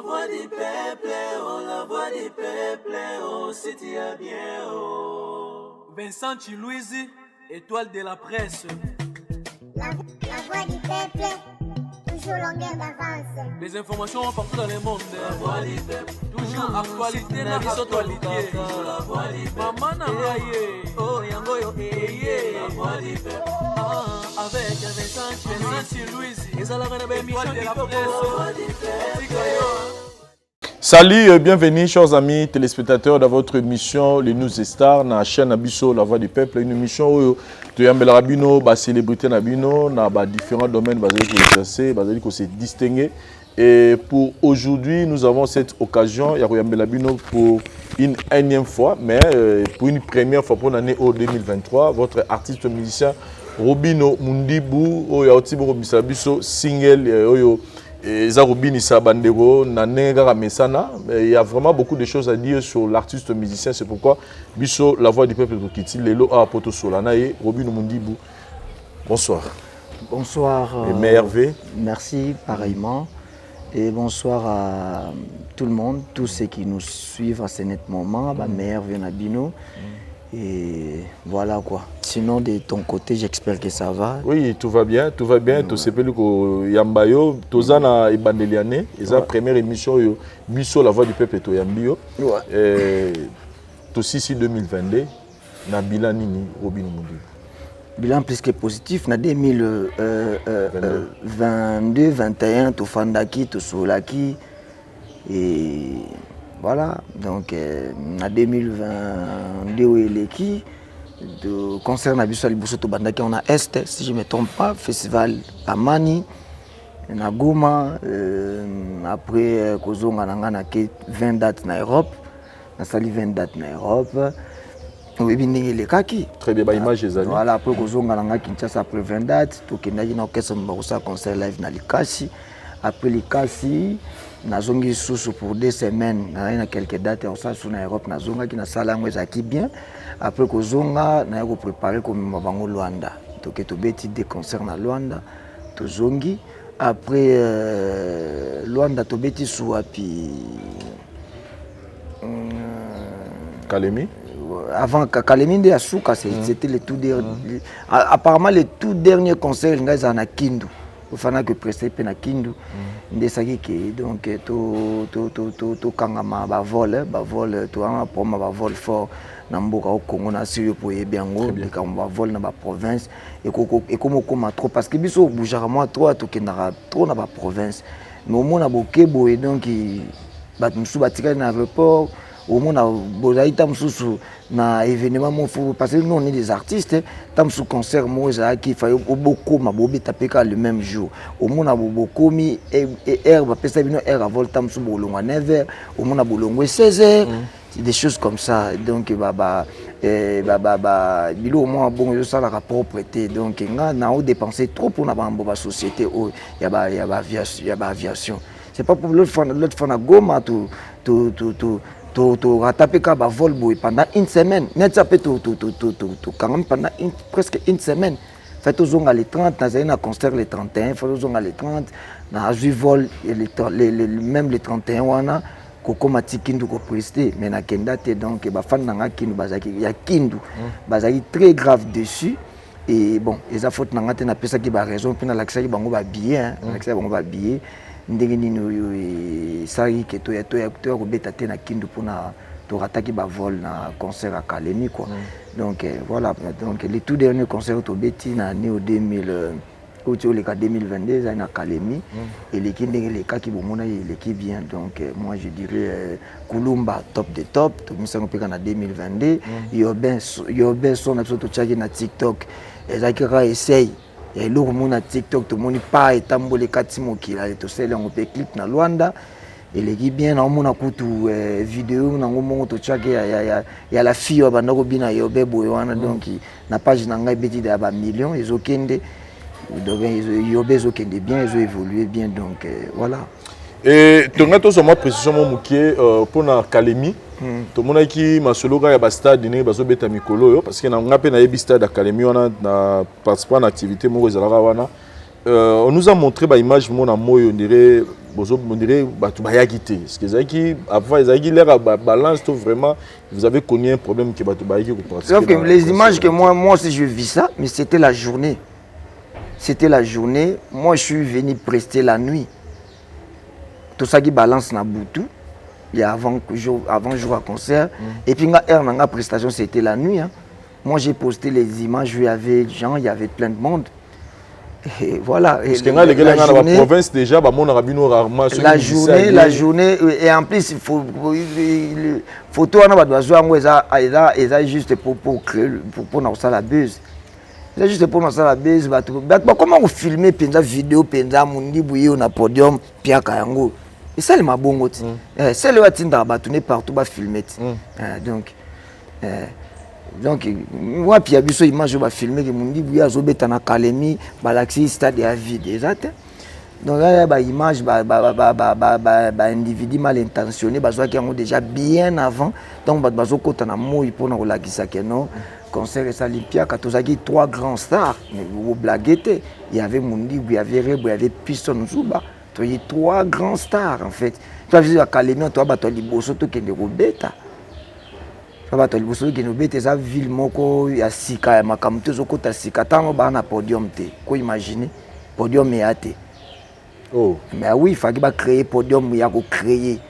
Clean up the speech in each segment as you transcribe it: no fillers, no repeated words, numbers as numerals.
voix du peuple, oh, la voix du peuple, oh, si tu as bien, oh. Vincent Chilouizi, étoile de la presse. La voix du peuple, toujours longueur d'avance. Les informations partout dans le monde. La voix du peuple, toujours actualité na actualité. La voix du peuple, maman Nangaye, oh yango la voix du peuple. Avec Vincent Chilouizi, ils ont la émission de la presse. Salut et bienvenue, chers amis téléspectateurs, dans votre émission Les News Stars, dans la chaîne Abisso, La Voix du Peuple. Une émission où tu as des célébrités dans différents domaines qui se distinguer. Et pour aujourd'hui, nous avons cette occasion, pour une énième fois, mais pour une première fois pour l'année 2023, votre artiste musicien Robino Mundibou, single. Il y a vraiment beaucoup de choses à dire sur l'artiste musicien. C'est pourquoi Bisso, la voix du peuple de Kiti, Lelo A Poto Solanaye, Robino Mundibou. Bonsoir. Bonsoir. Et Hervé. Merci, pareillement. Et bonsoir à tout le monde, tous ceux qui nous suivent à ce net moment. Hervé Nabino. Et voilà quoi. Sinon, de ton côté, j'espère que ça va. Oui, tout va bien, tout va bien. Tu sais que Yambayo, Tozana et Bandeliane, c'est la première émission Bisso, la voix du peuple et Yambio. Aussi ici 2022, na bilan nini Robino Mundibou. Bilan plus que positif, na 2022, 21, tu fandaki, tu solaki et voilà, donc en 2022, le concert na biso liboso to bandaki on a Est, si je ne me trompe pas, festival à Mani, na Goma, après kozonga nanga na 20 dates na Europe, na sali 20 dates na Europe. Oui, les kaki. Très bien, image des amis. Voilà, après kozonga nanga Kinshasa après 20 dates, to kendaki na orchestre mbarusa concert live na Likasi. Après Likasi, nazongi sous pour 2 semaines, na quelques dates en ça sur l'Europe, nazonga qui na sala ngwezaki bien. Après kozonga, na yako préparer comme mabango Luanda. Donc to beti des concerts na Luanda, to zongi. Après Luanda to beti sous api Kalemi. Avant Kalemi de Asuka, c'était le tout dernier. Apparemment le tout dernier concert ngaza na Kindu. Il faut que prester na Kindu. Donc to kangama ba vol to en poma ba vol fort na mboka au Congo na Syrie pour yebiango de kamba vol na ba province et comme trop parce que biso bougera moi trop to kendara trop na ba province mais au moins na bokebo et donc ba musu batika na aéroport au moins na bozaïta musu na événement parce que nous on est des artistes tam sous concert moi qui fait beaucoup ma bobi tapeka le même jour au moins na beaucoup mi et air va pesa bino air à vol tam sous bolongo 9h au moins na bolongo 16h c'est des choses comme ça donc bilo au moins bon ça la propreté donc na on dépenser trop pour na ba société oh y a ba aviation c'est pas pour l'autre fois na Goma to rattraper ka ba vol boy pendant une semaine net ça peut quand même pendant presque une semaine fait aux les 30 na zena concert les 31 fait aux les 30 na ju vol et même les 31 wana ko mati kindu ko prester mais na kendate donc ba fan na kindu bazaki ya kindu bazaki très grave dessus et bon les a faute na ngate na pesa ki ba raison puis na l'accès bango ba billet l'accès bango ba billet ndenge nini sari ke to ko beta te na kindu pona to rataki ba vol na concert à Kalemi quoi. Donc voilà, donc les tout derniers concerts to beti na année 2022 ça na Kalemi et les kindenge les cas qui bomona il est bien donc moi je dirais Kulumba top de top to misango peka na 2022 Yobin son na to tchaki na TikTok ezakira essaye et le monde à TikTok tout le monde pas et tambole katimo qui là tout ça on peut clip na Luanda et les qui bien on a kutu vidéo na ngomo to chake ya la fille wa bandako bina yobe boyo wana donc na page na ngai beti da ba millions ils okende donc yobe okende bien ils ont évolué bien donc voilà. Et tu as tout moi précision mon mukie pour na Kalemi tout le monde qui m'a solo ga ya ba stade ne ba zo beta mikolo parce que na ngape na yebi stade Kalemi on a participé à une activité mo ezalaka wana on nous a montré ba image mon na moyo on dirait on dirait bato bayaki te. Parce que zaki avant zaki l'air balance tout vraiment vous avez connu un problème que bato bayaki ko participer. Les images que moi aussi je vis ça, mais c'était la journée. C'était la journée. Moi je suis venu prester la nuit. Tout ça qui balance na Boutou. Il y a avant jour à concert. Et puis la prestation c'était la nuit. Hein. Moi j'ai posté les images, il y avait des gens, il y avait plein de monde. Et voilà. Parce que la journée, la province déjà, rarement. La journée, et en plus il faut photo on a besoin juste pour créer pour la buzz. C'est juste pour la buzz. Comment vous filmez penza vidéo penza mundi bouillé on a podium Pierre Kayango. Et ça, c'est ma bonne route. C'est le Watinda, tu n'es partout, tu filmer. Donc, moi, puis il y a des images que je filmer, que mon dit, il y a des académies, il stade à vide. Exact. Donc, il y a des images, des individus mal intentionnés, qui ont déjà bien avant. Donc, il y a des côtés pour nous relaxer. Concert et Olympia, quand on a dit 3 grands stars, vous blaguez, il y avait Mundi, il y avait Rebo, il y avait Piston Zuba. Il y a 3 grands stars en fait. Tu as vu la Calémie, tu as vu les Bosso qui est Robeta. Tu as vu les Bosso qui est Robeta, c'est une ville moko ya Sika, ya Makamuto zoko ta Sika. Tant on a podium te. Quoi imaginer? Podium est athée. Oh. Mais oui, il fallait créer podium, il y a créer.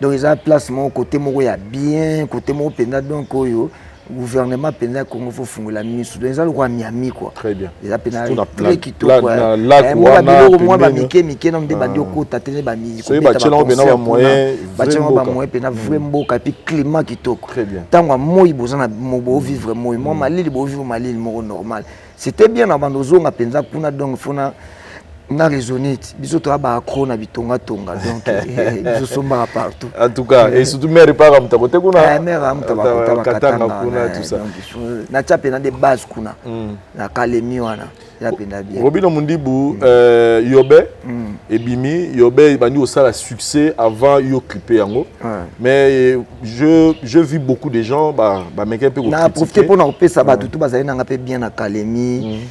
Donc ils ont placement côté moko ya bien, côté moko penda donc yo. Gouvernement pénal Congo faut fonder la ministre donc ça le roi Miami quoi. Très bien. Les pénal très quito quoi. Moi ba mike non de bandio ko tatene ba mi. So ba tchela on moyen pénal vraiment ka puis climat kitoko. Très bien. Tango moi bozana mo vivre moi malili bo vivre malili mo normal. C'était bien avant nos on a penza kuna donc fona na raisonné biso to ba krona bitonga tonga donc biso somba partout. En tout cas et surtout mère pas comme ta côté kuna. Mère am ta katanga kuna tout ça. Na tchapé na des bases kuna. Na Calémie wana. Ya pena bien. Robino Mundibu Yobe et Bimi Yobe bandi au ça la succès avant yo clipper yango. Mais je vis beaucoup de gens ba meka peu na profiter pour na pesa ba tout bazali na ngapé bien na Calémie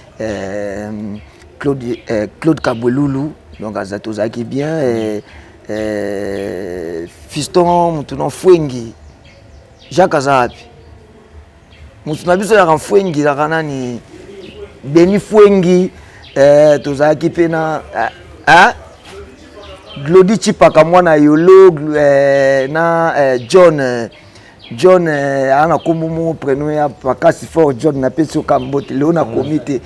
Claude Kabouloulou, donc Azatoza qui bien, Fiston, Moutonon Fouengi, Jacques Azapi. Moutonabiso ya Fouengi, la Ranani, Beni Fouengi, Toza qui pena, Glody Chipaka mwana Yolo, na John, ana komumu prénom ya Pakasi Fort John na peso Kambote, Léona Comité,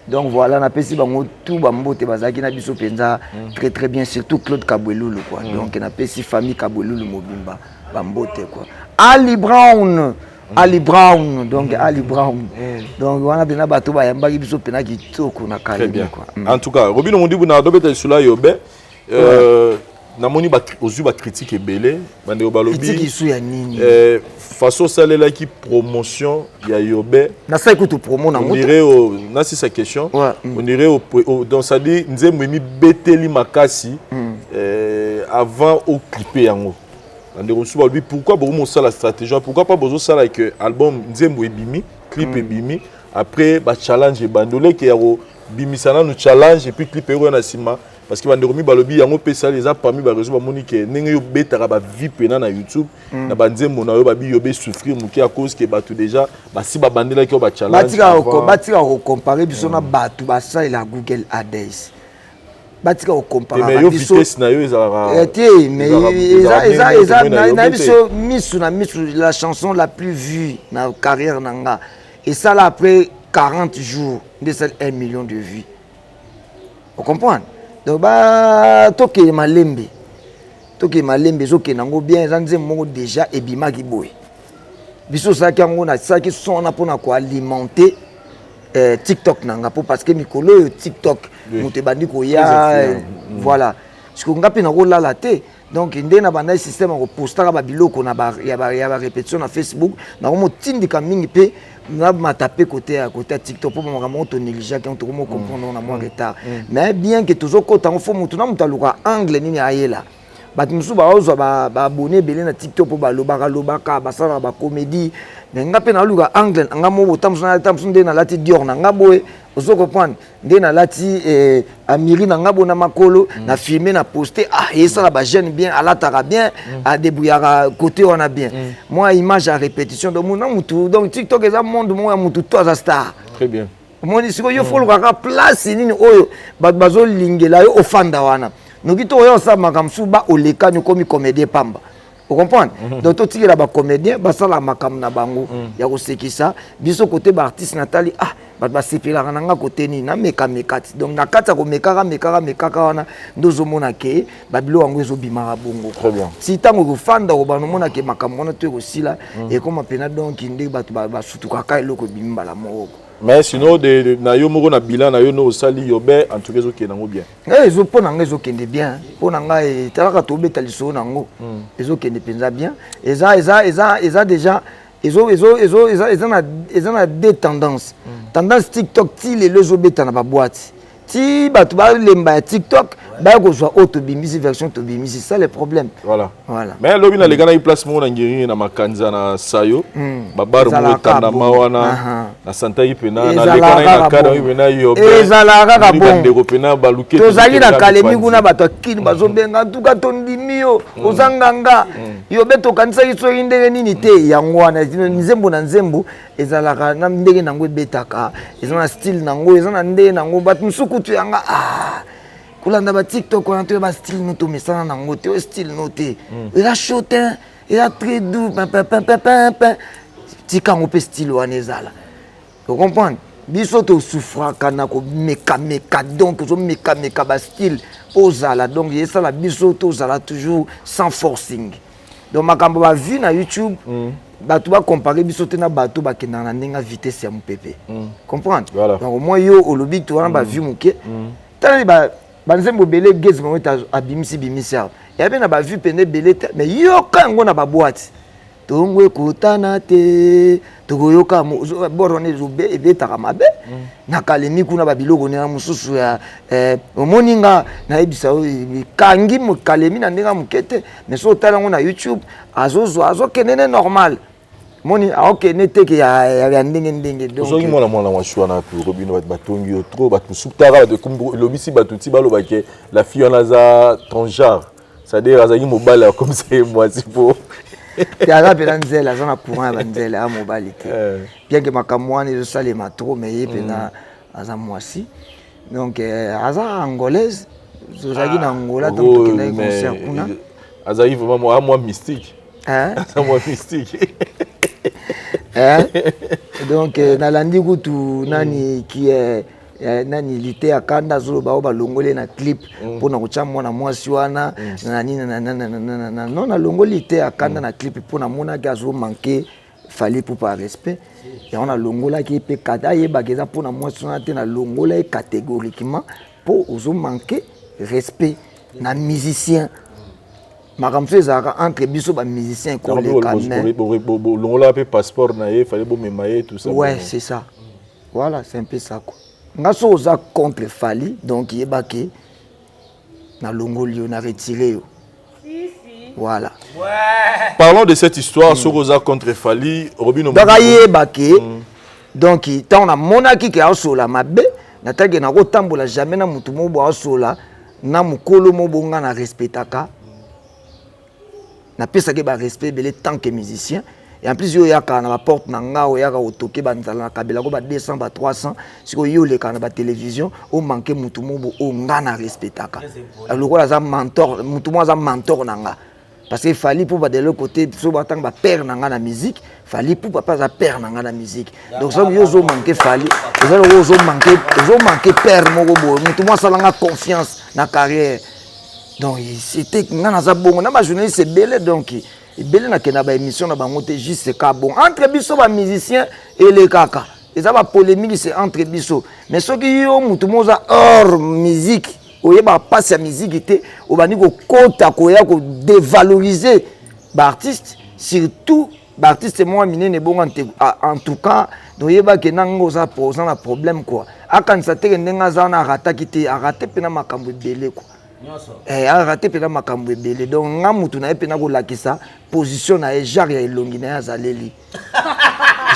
Donc voilà, on a passé tout bambote bazaki na biso penza très très bien surtout Claude Kabouloulou quoi. Donc on a passé famille Kabouloulou mobimba bambote quoi. Ali Brown donc Ali Brown. Donc on a bien bato ba yamba biso pena kitoko na Calémie quoi. En tout cas, Robino Mundibu na dobeta sula yobe namoni ba ozu ba critique ebele bande obalobi critique isu ya nini façon salela qui promotion ya yobe na ça écoute promo na moto on dirait na c'est sa question on dirait dans ça dit nzembo mi beteli makasi avant au clipper yango bande ozu ba lui pourquoi bon ça la stratégie pourquoi pas bozo ça like album nzembo ebimi clip ebimi après ba challenge bandolé qui ya bimisana nous challenge et puis clip ero na sima. Parce que bandoromi balobi yango pesa les a parmi ba réseau ba monique ndenge yo betaka ba vie pena na YouTube na banzembo na yo ba bi yo be souffrir muki à cause que batu déjà ba si ba bandela ki ba challenge batika ko comparer biso na batu ba ça la Google Ads batika ko comparer mais yo vitesse na yo ezara mais eza na biso misu na misu la chanson la plus vue na carrière nanga et ça là après 40 jours de 1 million de vues. Vous comprenez? Donc toke malembe zoke nango bien zanze mongo déjà ebima ki boy biso ça ki ngo na ça ki son na pona ko alimenter TikTok nanga parce que mikolo TikTok mote bandi ko ya voilà ce qu'on ngapi na ko la te donc ndena banda système ko poster ba biloko na ba ya répétition na Facebook na ko motindika mingi pe na mataper côté à TikTok pour moi moto négliger quand tout monde comprendre on a moins retard mais bien que toujours côté on faut moto na mutaluka angle nini ayela bat musu ba ozo ba abonné belé na TikTok pour ba lobaka ba sala ba comédie mais ngape na luka angle ngamo botamso na tamso ndena lati dior na ngabo Ozo comprendre nde na lati amiri na ngabo na makolo na filmer na poster et ça la jeune bien alataka bien a débrouillard côté on a bien moi image à répétition donc mon mutu donc TikTok est un monde moi mutu toi za star très bien moi dis ko yo follow ka place nini oyo bazo lingela yo ofanda wana nokito oyo sa makamsu ba oleka ni komi comédien pamba. Vous comprenez? Donc, tout ce ba comédien, ça la makam na bango, ya ko sekisa, biso côté ba artiste Nathalie, ba sepela nga côté ni na meka mekati. Donc na kata ko meka wana ndozo mona ke ba bilo wango ezo bimara bongo. Très bien. Si tango ko fanda ko ba no mona ke makam wana to ko sila et comme pena donc inde ba sutuka ka eloko bimba la moko. Mais sinon na yo moko na bilan na yo no sali yobe en tout cas OK nango bien. Ezo pona nga ezo kende bien. Pona nga talaka to beta liso nango. Ezo kende penza bien. Eza déjà ils ont des tendances. Tendance TikTok ti les lezo beta na ba boîte. Ti batu ba lemba TikTok ba ko zo auto bimisi version to bimisi, c'est ça le problème. Voilà. Mais lobi na legana i place mo na ngiri na makanza na sayo babaru mo tanda mawana na santa ipena na legana na kada ipena yo be ezala kaka bon ndeko pena baluke tozali na kalemi kuna bato kini bazobenga ntuka tondimio ozanganga yo be to kanisa iso indenge nini te yango wana nzembo na nzembo ezala na ndenge nango betaka ezana style nango ezana ndenge nango batu msuku tu yanga kulanda ba TikTok on a ba style noto mesana nango te style noté il a chotin il a très doux tika ngo pe style wana ezala vous comprenez biso to souffra kana ko meka donc zo meka ba style ozala donc yesa la biso to zala toujours sans forcing donc makambo ba vu na YouTube batu ba comparer biso te na batu ba kena na ndinga vitesse ya mpepe comprendre donc au moins yo olobi to wana ba vu muke tani ba banzembo belé gez mo ta abimisi bimisa ya be na ba vu pene belé mais yo kango na ba boîte tongwe kutana te tokoyoka borone zobe ebetaka mabe na kalemi kuna ba biloko na mususu ya omoninga na ebisa kangi mo kalemi na ndinga mukete mais so tala ngo na YouTube azo kenene normal moni aokene teke ya ndenge donc ozoki mwana wa shwana ku robino batongi yo trop batusutara de kumbu lobisi batuti baloba ke la fille on za transgenre c'est-à-dire azaki mobile comme ça moi si pour ya pena nzela zona courant ba nzela a mobile te bien que makamwani zo salema trop mais pena aza mwasi donc aza angolaise zozaki na Angola donc kena concert kuna azaki vraiment moi mystique moi mystique donc nalandi kutu nani qui est nani lité akanda zolo ba longole na clip pona kucha mwana mwasi wana nani non na longole lité akanda na clip pona mona gazo manquer fallait pour par respect et on a longola qui pe kada yeba keza pona mwasi wana te na longola catégoriquement pour ozo manquer respect na musicien makamso ezaka entre biso ba musicien koleka longola pe passeport na ye fallait bo memaye tout ça ouais c'est ça voilà c'est un peu ça quoi ngaso oza contre Fali donc yebake na longoli on a retiré voilà parlons de cette histoire sur oza contre Fali Robino donc yebake donc tant na monaki ke asola mabe natake na kotambola jamais na mutu mobo asola na mukolo mobonga na respectaka na pesa ke ba respect belé tant que musicien et en plus yo yaka na la porte na nga o yaka otoke banzala na kabela ko ba 200 ba 300 siko yo le kana ba télévision o manquer mutu mobo o nga na respectaka lokola za mentor mutu mo za mentor na nga parce que fallait pour de l'autre côté so ba tang ba père na nga na musique fallait pour papa za père na nga na musique donc ça yo zo manquer fallait zo manquer père moko bo mutu mo sala nga confiance na carrière. Donc c'était ngana za bongo na ba journaliste c'est belé donc belé na kena ba émission na bango te juste ka bon entre biso ba musicien et les kaka et ça va polémique c'est entre biso mais ce qui yo mutu moza hors musique oyeba passe ya musique te obani ko kota ko ya ko dévaloriser ba artiste surtout ba artiste moi minene bongo en tout cas donc yeba ke nango za posant un problème quoi akanisa te ndenga za na rataki te arate pena makambo belé quoi arate pena makambo ebele donc nga mutu na ye pena kolakisa position na ye genre ya elongi na ye azaleli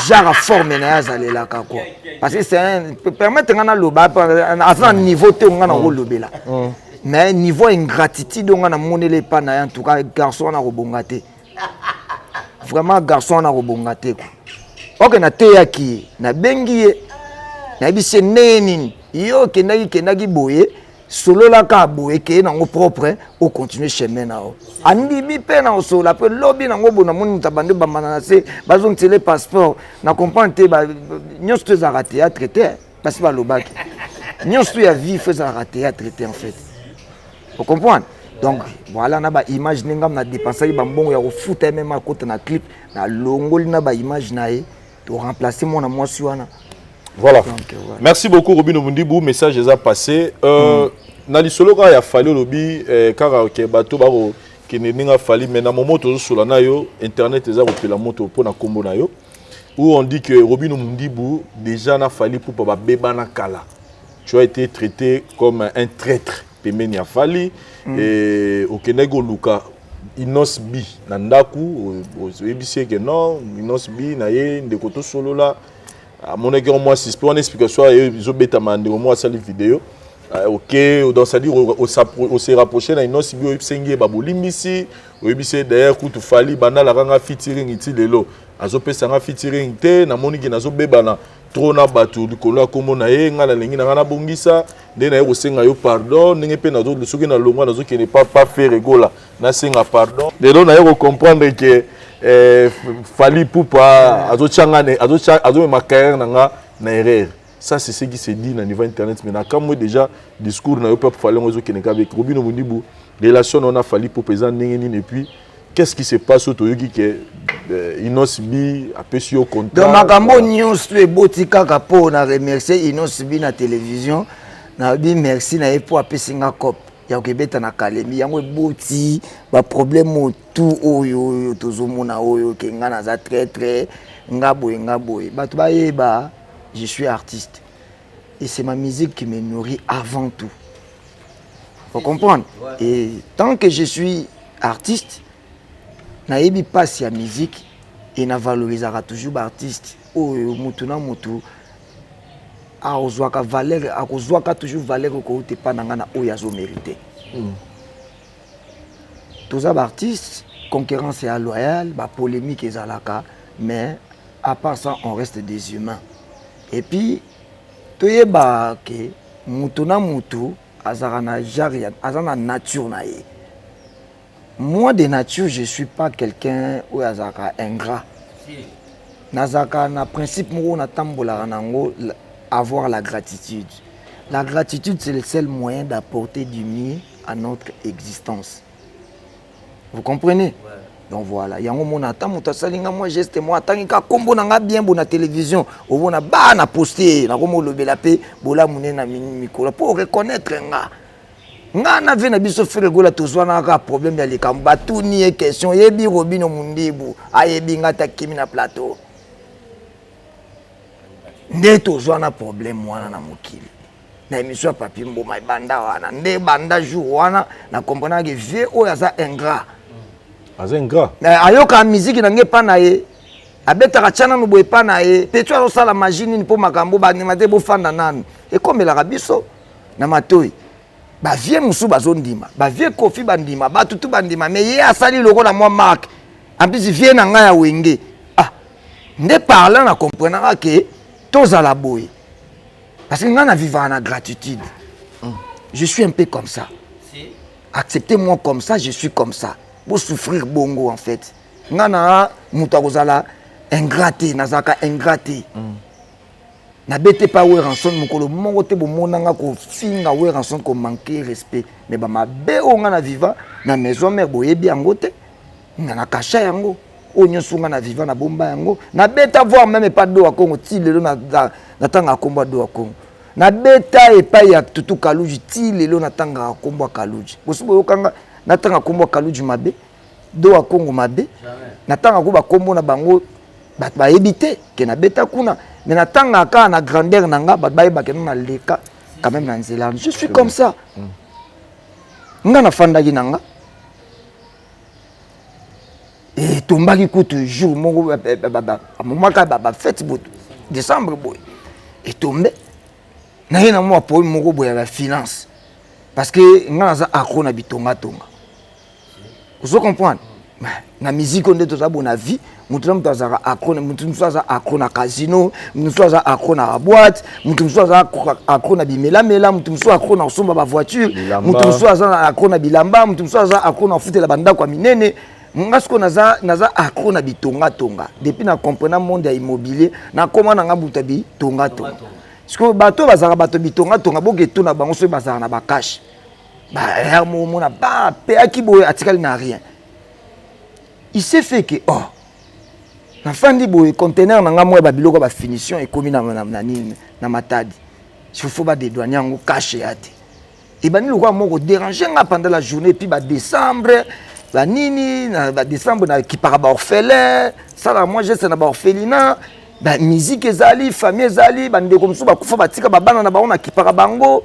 genre forme na ye azalelaka quoi parce que c'est un permettre ngana loba à un niveau te ngana ko lobela mais niveau ingratitude ngana monele pa na en tout cas garçon na robongate vraiment garçon na robongate ko OK na te yaki na bengi na bise neni yo kenaki boye solo la ka boye ke na ngo propre au continuer chemin na o andi bi pe na solo la pe lobby na ngo bona moni tabande ba manase bazong tele passeport na comprendre te ba nyos te za raté à traiter parce que ba lobaki nyos tu ya vie faisait raté à traiter en fait vous comprenez donc voilà na ba image ngam na dépenser ba mbongo ya ko futa même à côté na clip na longoli na ba image na e to remplacer mon na moi wana. Voilà. Donc, ouais. Merci beaucoup Robino Mundibou, message est passé. Na lisolo ka ya fali lobi kaka ke bato baro ke ninga fali mais na moment to sur na yo internet eza ko pela moto pour na kombo na yo où on dit que Robino Mundibou déjà na fali pour ba beba na kala. Tu as été traité comme un traître pemeni ya fali et au Kenego Luka Inos bi na ndaku au ebisi que non Inos bi na ye ndeko to solo la à mon égard, moi, si je peux en expliquer ça, ils ont bêta mandé au moins ça les vidéos. OK, dans ça dire, on s'est rapproché dans une autre vidéo, ils babuli misi, ou ils d'ailleurs coup tu fali, bana la ranga featuring iti lelo, azo pe sanga featuring te, na moni ki nazo bebana, trop na batu, du kolo akomo na ye, nga la lengi na nga bongisa, de na ye osenga yo pardon, nenge pe nazo le soki na longwa nazo qui n'est pas faire rigola, na senga pardon. De là na ye comprendre que fali poupa azo ma carrière na erreur ça c'est ce qui se dit na niveau internet mais na quand moi déjà discours na yo peuple fallait ozo keneka avec Robino Mundibou relation on a fali pour présent ningeni et puis qu'est-ce qui se passe au toyoki que Inos bi apesi au contrat donc makambo nyonso eboti kaka po na remercier Inos bi na télévision na bi merci na ye pour apesi nga cop ya kebeta na kalemi yango eboti ba problème tout oyo tozomona oyo ke nga na za très ngaboye bato ba yeba je suis artiste et c'est ma musique qui me nourrit avant tout. Vous comprenez? Et tant que je suis artiste na yebi passe ya musique et na valorisera toujours ba artiste oyo mutu na mutu a ozwaka valeur a kozwaka toujours valeur ko te pa nanga na oyo azo mérité. Tous les artistes, concurrence est loyale, bah polémique est alaka, mais à part ça, on reste des humains. Et puis, tu es bah que mutuna mutu, azarana jarian, azana nature nae. Moi de nature, je suis pas quelqu'un ou azaka ingrat. Nazaka na principe mo na tambola nango avoir la gratitude. La gratitude c'est le seul moyen d'apporter du mieux à notre existence. Vous comprenez? Ouais. Donc voilà, yango mona tamuta salinga moi geste moi tangika kombo nanga bien bona télévision, obona ba na poster na komo lobela pe bola munena mikolo pour reconnaître nga na ve na biso frère gola tozwana ka problème ya likamba tout ni question yebi Robino Mundibou ayebi ngata kimi na plateau. Nde tozwana problème wana na mokili. Na émission papier mboma banda wana nde banda jour wana na comprendre que vieux oyo za ingrat ingrat ayoka musique na nge pa na ye abetaka tchana no boye pa na ye pe tu azo la magie ni po makambo ba nimate bo fanda nanu e comme la rabiso na matoi ba vieux musu bazondima ba vieux kofi bandima ba tutu bandima mais ye asali loko na moi marque en plus vieux na nga ya wenge nde parlant na comprendre que toza la boye. Parce que nous avons vécu en gratitude. Je suis un peu comme ça. Acceptez-moi comme ça, je suis comme ça. Pour souffrir bongo en fait. Nous avons ingraté, ingraté. N'abêtez pas où rançon, mon côté monanga ko finga où rançon ko manquer respect. Mais bah ma bé on a vivant na maison mère boye bien ngote. Na caché yango. Onyo sunga na vivant na bomba yango. Na beta voir même pas d'eau à Congo ti lelo na tanga komba do Congo. Na beta e pa ya tutu kaluji ti lelo na tanga komba kaluji. Bosubo yokanga na tanga komba kaluji mabe. Do a Congo mabe. Na tanga ko ba kombo na bango ba ebité ke na beta kuna. Mais na tanga ka na grandeur nanga ba ba ke na leka quand même na Nzela. Je suis comme ça. Nga na fanda gi nanga. Et tombaki ko toujours mon moment ka ba fête décembre boy. est tombé. Na ye na moi problème moko boya la finance. Parce que nga za akona bitonga tonga. Vous comprenez? Na musique on est tous à bonne vie, mutu mutaza akona, mutu mutaza akona casino, mutu mutaza akona boîte, mutu mutaza akona bimela mela, mutu mutaza akona osomba ba voiture, mutu mutaza akona bilamba, mutu mutaza akona ofute la banda kwa minene. Ngasko naza akona bitonga tonga. Depuis na comprendre monde ya immobilier, na comment na ngabuta bi tonga tonga. Parce que bateau bazara bateau bitonga tonga boke tout na bango so bazara na ba cash. Ba ya mo na ba pe akibo atikali na rien. Il s'est fait que oh na fandi boy conteneur na ngamwe ba biloko ba finition ekomi na matadi. Il faut ba dédouaner ngo cash yate. Et bani lokwa moko déranger nga pendant la journée puis ba décembre ba nini na ba décembre na ki para ba orphelin ça là moi j'ai na ba orphelinat ba musique ezali famille ezali ba ndeko mso ba kufa batika ba bana na ba ona ki para bango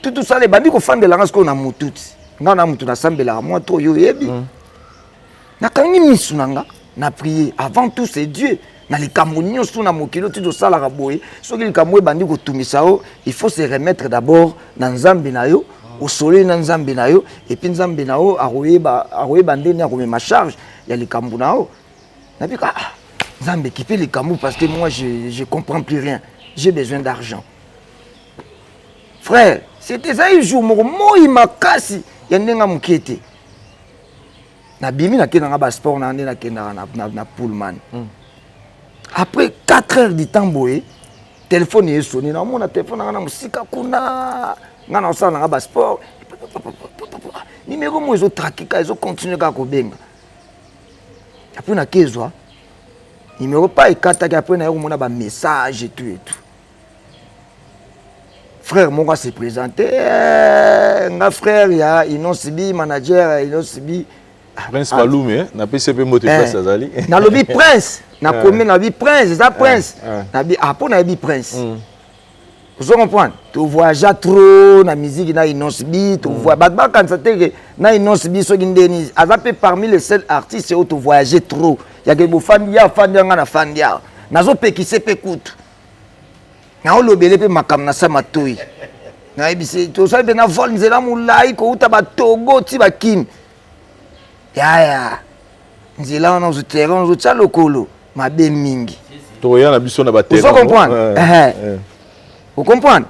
tout ça les bandi ko fandela nga sko na mututi nga na mutu na sambela moi to yo yebi na kangi misunanga na prier avant tout c'est Dieu na les camonnions sous na mokilo tout ça la raboye so ki kamwe bandi ko tumisa o il faut se remettre d'abord na nzambe na yo au soleil na nzambe na yo et puis nzambe na yo aroyeba ndeni akomema charge ya likambu na yo na bi ka nzambe qui fait likambu parce que moi je comprends plus rien, j'ai besoin d'argent. Frère, c'était ça un jour moi makasi ya ndenga mukete na bimi na kena ba sport na ndena kena na Pullman. Après 4 heures du temps boy téléphone est sonné na mon téléphone na musika kuna nga na osala nga ba sport numéro mo ezo traquer ezo continuer ka ko benga après na kezwa numéro pas ekata ki après na yo mona ba message et tout frère mon gars s'est présenté nga frère ya Inosibi manager Inosibi Prince Palume na PCP moto place azali na lobby prince na commune na bi prince ça prince na bi après na bi prince. Vous comprenez? Tu voyages trop na musique na Inosibi, tu vois batba quand ça te na Inosibi so gindeni azape parmi les seuls artistes où tu voyages trop. Ya ke bo fandia nga na fandia. Nazo pekise pe kutu. Na olobele pe makam na sama toyi. Na ebisi to so be na vol nzela mulai ko uta ba Togo ti ba Kim. Ya. Nzela na zo terrain zo tsa lokolo mabe mingi. To ya na biso na ba terrain. Vous comprenez? Vous comprenez?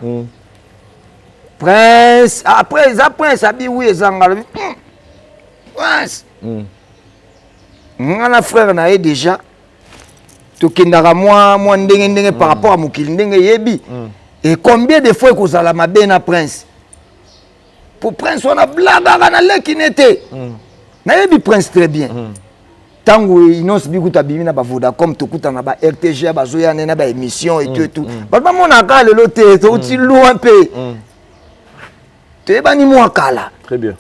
Prince, après, Prince a dit oui, Prince. Mon frère n'a déjà. Tu kendara moi ndenge par rapport à mukili ndenge yebi. Et combien de fois que vous allez ma Prince? Pour Prince, on a blaga na lekinete. Na yebi Prince très bien. Tango Inosibi kuta bimi na ba Vodacom to kuta na ba RTG ba zoya na ba émission et tout. Ba mona ka le loté to ti loin pe. Te ba ni mo akala. Très bien.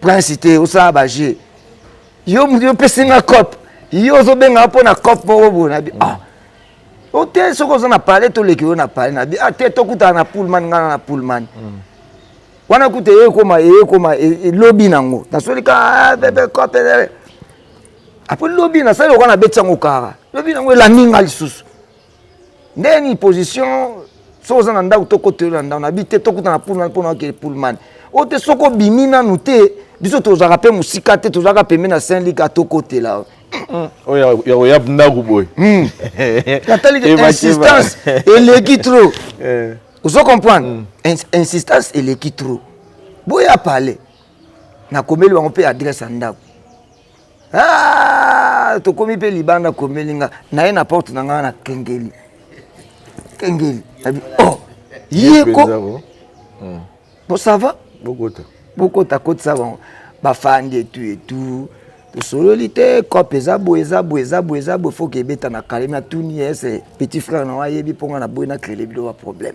Prince était au ça ba G. Yo pesi na cop. Yo zo benga po na cop mo bo na bi. O te soko zo na parler to le ki na parler na bi. Te to kuta na Pullman ngana na Pullman. Wana kute koma lobby nango na solika bebe kopele après lobby na sala wana betango kara lobby nango la ninga lisusu ndeni position soza na ndako tokote na ndako na bite tokuta na Pullman ke Pullman o te soko bimina nute biso to zaka pe musika te to zaka pembe na Saint-Luc tokote la o ya ndaku boy natali insistance et l'équitro. Vous comprenez? Insistance et l'équipe trop. Boya parler. Na komeli on peut adresse ndako. To komi pe libanda komelinga na na porte na ngana kengeli. Kengeli. Oh. Yeko. Bon ça va? Beaucoup ta côte ça va. Ba fandi et tout. To sololité cop eza boeza faut que beta na kalema tuni c'est petit frère na yebi ponga na boy na créer le problème.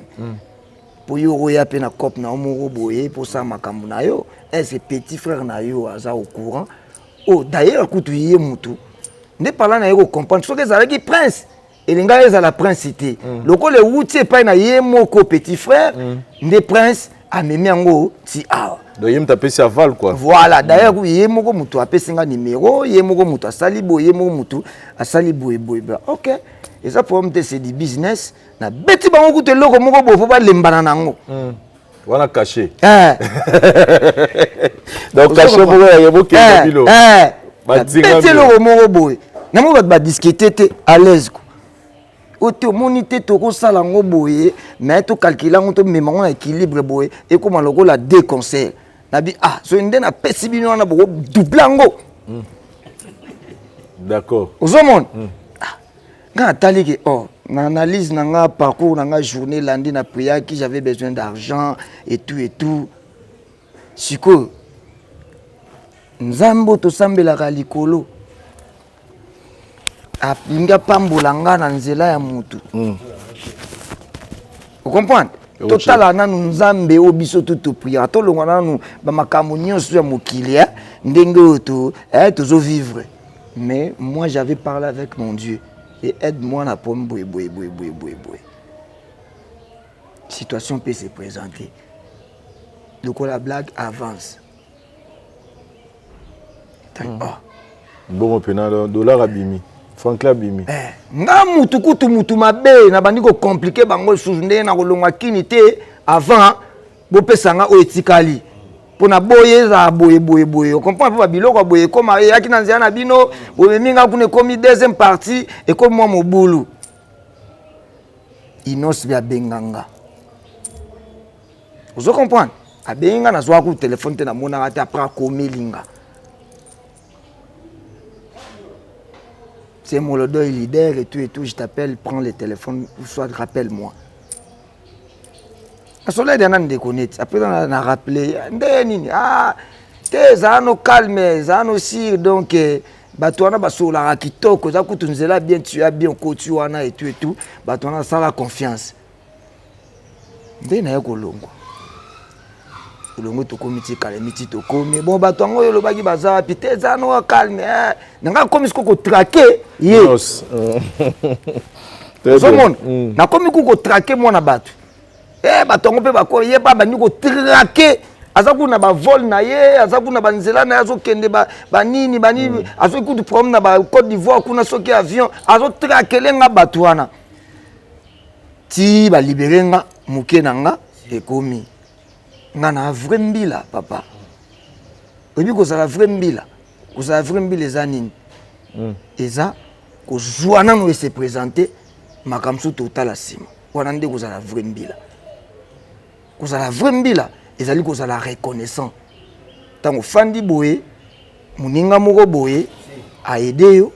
Pour yo ya pe na cop na omoro boye pour ça makambu na yo c'est petit frère na yo aza au courant. Oh d'ailleurs kutu yé mutu. Ne parlant na yo comprendre ce que ça qui prince et linga eza la princité. Loko le wuti pa na yé moko petit frère ne prince a memi ngo ti Donc il m'a PC aval quoi. Voilà, d'ailleurs il y a moko mutu a PC nga numéro, il y a moko mutu a salibo, il y a moko mutu a salibo et boy. OK. Et ça pour moi c'est du business. Na beti bango ku te loko moko bo faut pas lembana nango. On a caché. Donc caché pour il y a beaucoup de bilo. Beti loko moko boy. Na mo ba discuter à l'aise. Ote monité to ko sala ngo boye mais to calculer ngo to memango na équilibre boye et comment loko la déconseil na bi so ndé na pesi bino na boko doublango d'accord ozomon nga tali ke na analyse na nga parcours na nga journée lundi na prière qui j'avais besoin d'argent et tout siko nzambo to sambela ka likolo apinga pambolanga na nzela ya mutu. Vous comprenez? Total nanu nzambe obiso tout prier. To longa nanu ba makambo nyonso ya mokili ndenge to tozo vivre. Mais moi j'avais parlé avec mon Dieu et aide-moi na pomme boy. Situation peut se présenter. Donc la blague avance. Bon pena dollar abimi. Franklin Bimi. Nga mutu mabe na bandi ko compliquer bango suzunde na kolongwa kini te avant bo pesanga o etikali. Pona boye za boye. On comprend pas biloko boye comme yaki na nzia na bino, bo minga kune komi deuxième partie et comme moi mobulu. Inos bia benganga. Vous comprenez? Abenga na zwa ku téléphone te na mona ate après komelinga. C'est mon leader et tout, je t'appelle, prends le téléphone, ou soit rappelle-moi. À cela, il y a un déconnecté. Après, on a rappelé, zano calme, zano sire, donc, batuana basola kitoko, ça coûte nous là bien, tu as bien cotuana et tout, batuana ça la confiance. Ndena yako longo. Longo to komiti kalemiti to komi bon batongo yo lobaki baza pite zano calme nanga komi ko traquer ye somon na komi ko traquer mona batu batongo pe bako ye ba bani ko traquer azaku na ba vol na ye azaku na banzela na azo kende ba nini azo ku du problème na ba Côte d'Ivoire kuna soki avion azo traquer lenga batu wana ti ba libérenga muke nanga e komi ngana vrai mbila papa obi ko sala vrai mbila ko sala vrai mbila ezanini eza ko joana no se présenter makamso total asima wana nde ko sala vrai mbila ezali ko sala reconnaissant tango fandi boye muninga moko boye a aider yo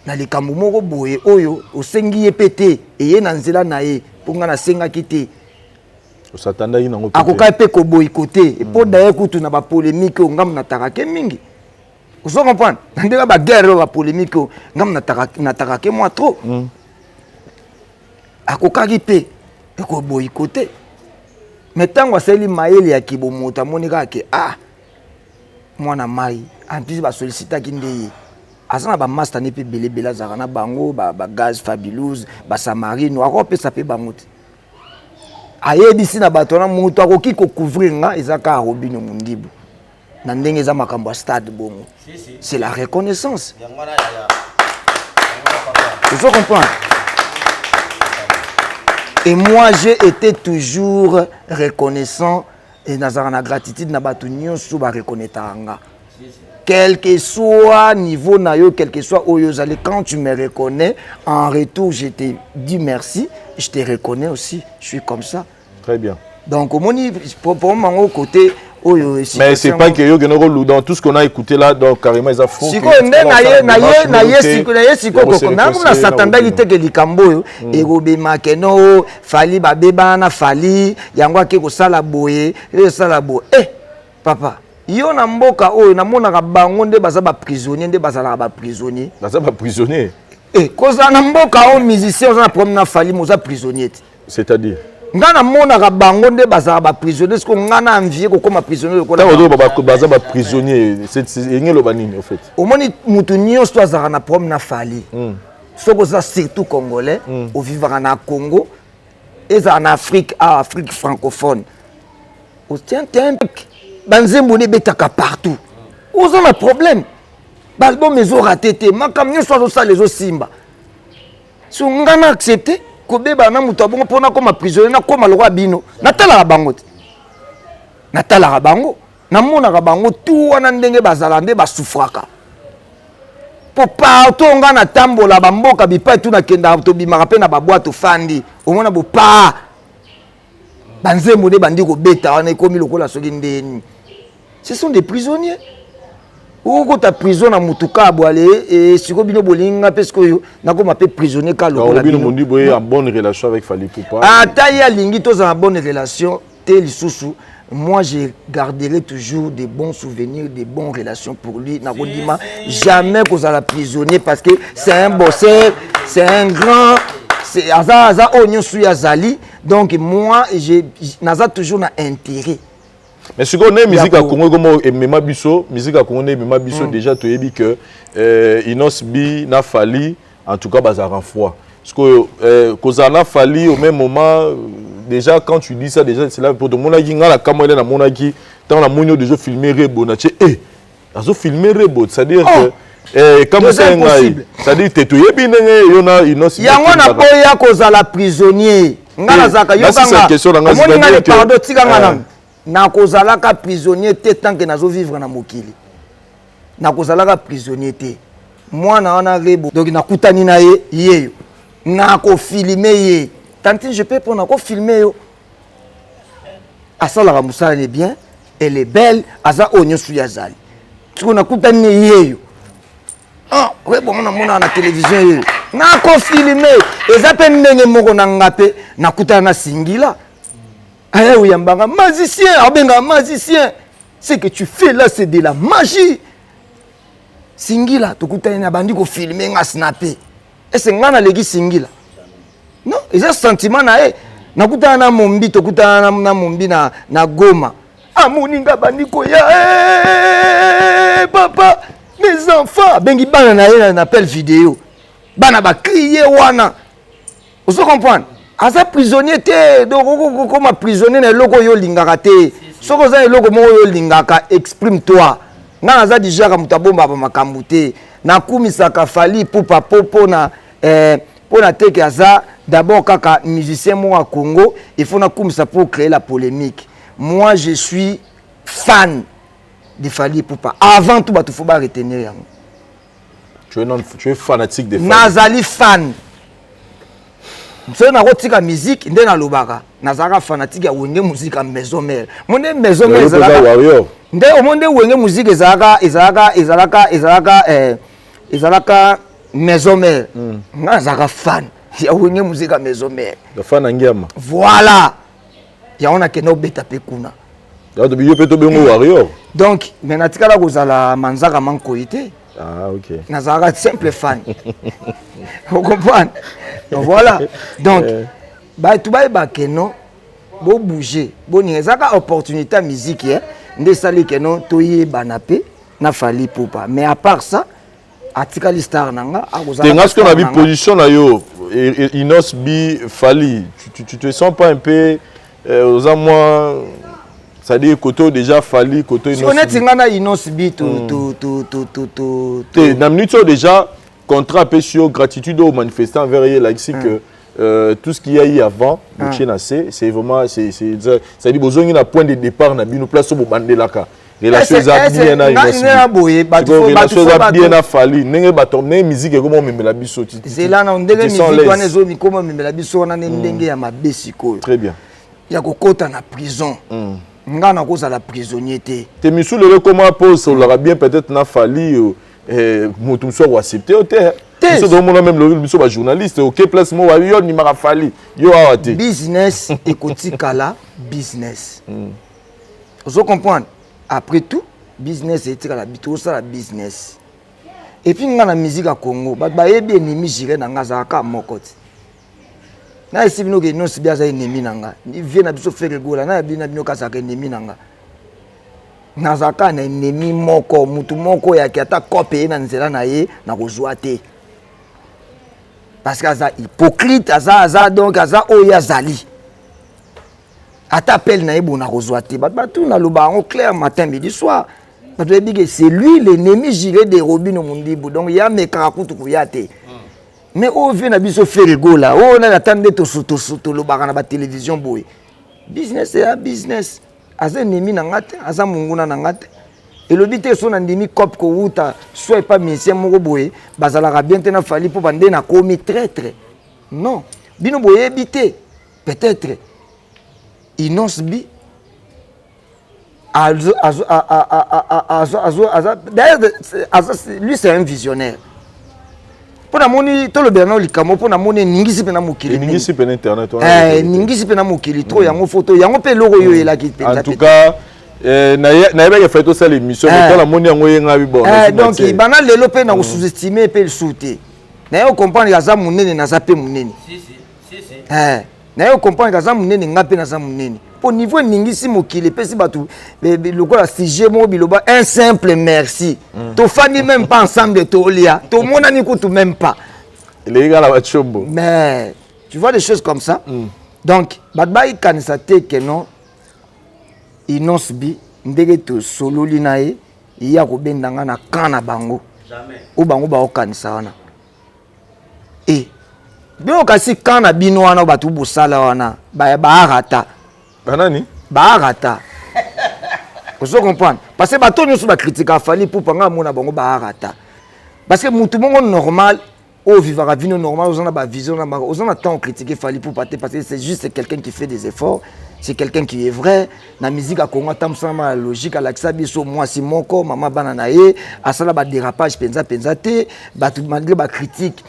na likambo moko boye oyo osengi ye pété eye na nzela na ye ponga na senga kité osatanda ina ngo akoka pe ko boycotter et pour d'ailleurs kutu na ba polémique ngam na tarake mingi vous comprenez ndeka ba guerre ba polémique ngam na tarake moi trop akoka ki pe ko boycotter mais tango aseli mayele ya kibomota monika ke mwana mai en plus ba solliciter ki ndeye asana ba master ne pe belebela zakana bango ba gaz fabulous ba samarino akopesa pe bango ayebisi na bato na mutu akoki ko couvrir nga ezaka Robino Mundibu na ndenge eza makambo ya stade bongo c'est la reconnaissance vous comprenez et moi j'ai été toujours reconnaissant et nazara na gratitude na bato nyonso ba reconnaître nga quel que soit niveau na yo quel que soit oyo zali quand tu me reconnais en retour je te dis merci je te reconnais aussi je suis comme ça très bien donc au moni pour mon côté oyo mais c'est pas que yo genero dans tout ce qu'on a écouté là donc carrément ils a fond siko nde na ye siko ko na satanda lite ke likambo yo e robema keno fali babeba na fali yango ake ko sala boye papa yo na mboka oyo na mona ka bango nde baza ba prisonnier nde bazala ba prisonnier koza na mboka o musicien oza na problème na fali moza prisonnier c'est-à-dire ngana mona ka bango nde bazala ba prisonnier ce ko ngana envier ko comme prisonnier ko la baza ba prisonnier c'est ngelo banini en fait au moni mutu nyonso azala na problème na fali soko za surtout congolais au vivre na Congo et en Afrique francophone au tient banzembo ne betaka partout oza na problème balbum ezo raté te makam nyonso azosala ezosimba so nga na accepté kobeba na moto abongo mpona koma prisonnier nakoma lokwa bino natalaka bango te natalaka bango namonaka bango tu wana ndenge bazala nde basufraka po partout nga natambola bamboka bipai tu nakendaka tobimaka mpe na babwate ofandi omona bopa banzembo nde bandi kobeta wana ekomi lokola soki ndeni ce sont des prisonniers okota prison na mutuka abwale siko bino bolinga mpe sikoyo nakoma mpe prisonnier ka lokola bino mondi boye en bonne relation avec Fally Ipupa ata ye alingi tozala en bonne relation te lisusu moi je garderai toujours des bons souvenirs des bonnes relations pour lui nakodima jamais kozala prisonnier parce que c'est un bosseur c'est un grand c'est aza onyo sui azali donc moi naza toujours na intérêt. Mais ce qu'on est musique à Congo comme Mema Bisso, musique à Congo Mema Bisso déjà tu as dit que Inos Bi n'a fallu en tout cas bazar en froid. Parce que Kozana Fally au même moment déjà quand tu dis ça déjà c'est là pour tout le monde qui a la caméra dans mon qui dans la monio déjà filmer Rebo na che azo filmer Rebo c'est-à-dire que comme c'est impossible c'est-à-dire que tu es bien yona Inos yango na boya Kozala prisonnier ngala zaka yokanga omoni ngale pardon tikanga na na kozalaka prisonnier te tant que nazo vivre na mokili na kozalaka prisonnier te mwana wana Rebo donc nakutani na ye yeyo na ko filmer ye tantine je peux pour na ko filmer yo asala musala est bien elle est belle aza onyo suyazali tu nakutani yeyo ah Rebo mona na télévision yeyo na ko filmer ezape ndenge moko na ngape nakutana na singila. Ah oui, magicien, abenga magicien. Ce que tu fais là, c'est de la magie. Singila, tu kuta na bandi ko filmer nga snapper. Et c'est nga na legi singila. Non, ils ont sentiment na na kuta na mombi, to kuta na mombi na Goma. Ah moninga bandi ko ya papa, mes enfants, bengi bana na na appel vidéo. Bana ba crier wana. Vous comprenez? Asa prisonnier te donc comme prisonnier na loko yo lingaka te soko za loko mo yo lingaka exprime toi nga aza déjà ka mutabomba ba makambu te na kumisaka Fally Ipupa popo na pona te que aza d'abord kaka musicien mo à Congo il faut na kumisa pour créer la polémique. Moi je suis fan de Fally Ipupa avant tout ba tu faut pas retenir yango. Tu es fanatique de Fally. Nazali fan. Msona kotika musique nde na lobaka nazaka fanatique ya wenge musique à maison mère monde maison mère ezalaka nde omonde wenge musique ezalaka maison mère nazaka fan ya wenge musique à maison mère la fan ngema voilà ya ona keno beta pe kuna ya de biyo peto bengo warrior donc mais natikala kozala manzaka mankoité. Ah ok. Nazara simple fan. Vous comprenez? Donc voilà. Donc bah tout ba keno bo bouger. Bo ni ezaka opportunité à musique hein. Nde sali keno toye banape na Fally Ipupa. Mais à part ça atikali star nanga akozala. Tenga ce qu'on a vu position na yo Inos Bi Fally. Tu te sens pas un peu aux amours c'est-à-dire côté déjà Fally côté Inos. Si on est tingana Inos Bi to na minute déjà contrat peu sur gratitude aux manifestants envers like si que tout ce qu'il y a eu avant le Chénacé c'est vraiment c'est dit besoin d'un point de départ na bino place au bandelaka relation bien na bien na Fally ndenge batomne musique comme on memela biso ti c'est là na ndenge musique wana zo mi comme memela biso wana ndenge ya mabesi ko très bien ya kokota na prison nga na koza la prisonnier te te misu le comment pose on l'aura bien peut-être na Fally mutu so accepter o te so do mona même le biso ba journaliste OK place mo wa yo ni mara Fally yo awate business ekotikala business vous comprenez après tout business etikala bito ça la business et puis nga na musique à Congo ba yebi ennemi jire na nga za ka mokoti na esi bino ke non si bien za ennemi nanga ni vient na biso faire gola na bino bino ka sa ke ennemi nanga nazaka na ennemi moko mutu moko ya ki ata kope na nzela na ye na kozwa te parce que aza hypocrite aza donc aza oya zali ata appel na yebo na rozwate batou na loba en clair matin midi soir c'est lui l'ennemi juré de Robino Mundibu donc il y a mes karakutu kuyate mais au vient na biso faire rigola on a attendé to lo bana ba télévision boy business c'est un business aza ennemi na ngate aza munguna na ngate et le bité son andimi cop ko wuta soit pas ministère moko boy bazala bien tena fali pour bande na komi traître non bino boye bité peut-être Innocent bi d'ailleurs lui c'est un visionnaire pour la moni tout le Bernard Likamo pour la moni ningisi pe na mokili ningisi pe na internet ningisi pe na mokili trop yango photo yango pe logo yo ela ki en tout cas na yeba fait tout ça l'émission mais la moni yango yenga bi bon donc bana lelo pe na sous-estimer pe le souté na yo comprendre ya za munene na za pe munene si na yo comprendre que ça munene ngape na ça munene au niveau ningisi mokili pesi batu lokola sujet mo biloba un simple merci to fani même pas ensemble to lia to monani ko tout même pas les gars la chombo mais tu vois des choses comme ça donc badbai kanisa te que non Innocent bi ndenge to solo linae ya ko bendanga na kana bango jamais o bango ba okanisa wana bien kasi kana bino wana batu bosala wana ba arata banani ba arata vous comprenez parce que bato nyoso ba critique Fally Ipupa nga mona bango ba arata parce que mutu mongo normal au vivra vino normal aux a ba vision na aux a temps critiquer Fally Ipupa parce que c'est juste quelqu'un qui fait des efforts c'est quelqu'un qui est vrai na musique à Congo tamsama logique à l'axa biso moi si moko mama bana na ye asala ba dérapage penza te batu malgré ba critique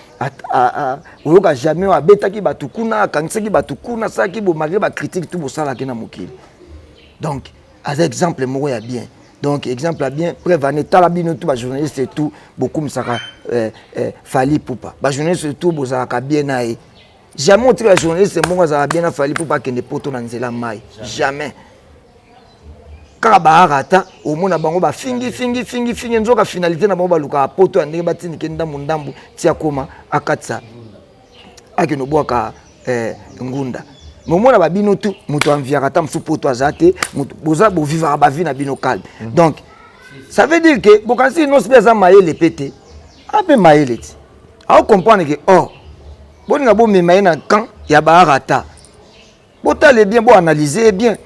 oyoka jamais wa betaki batu kuna kanseki batu kuna saki bo malgré ba critique tout bosala ke na mokili donc as exemple moko ya bien donc exemple bien prévané talabino tout ba journaliste et tout beaucoup msaka Fally Ipupa ba journaliste tout bozaka bien na ye jamais on la journaliste mon ça bien Fally Ipupa que ne poto na nzela mai jamais kaka ba arata au mona bango ba fingi nzoka finalité na bango ba luka poto andenge batini kenda mundambu tia koma akatsa akino boka ngunda momona ba bino tu muto enviara tam sous poto azate muto boza bo vivre ba vie na bino calme donc ça veut dire que bokansi non spesa maele pété ape maele ti a comprendre que oh bon nga bo memaye na kan ya ba arata botale bien bo analyser bien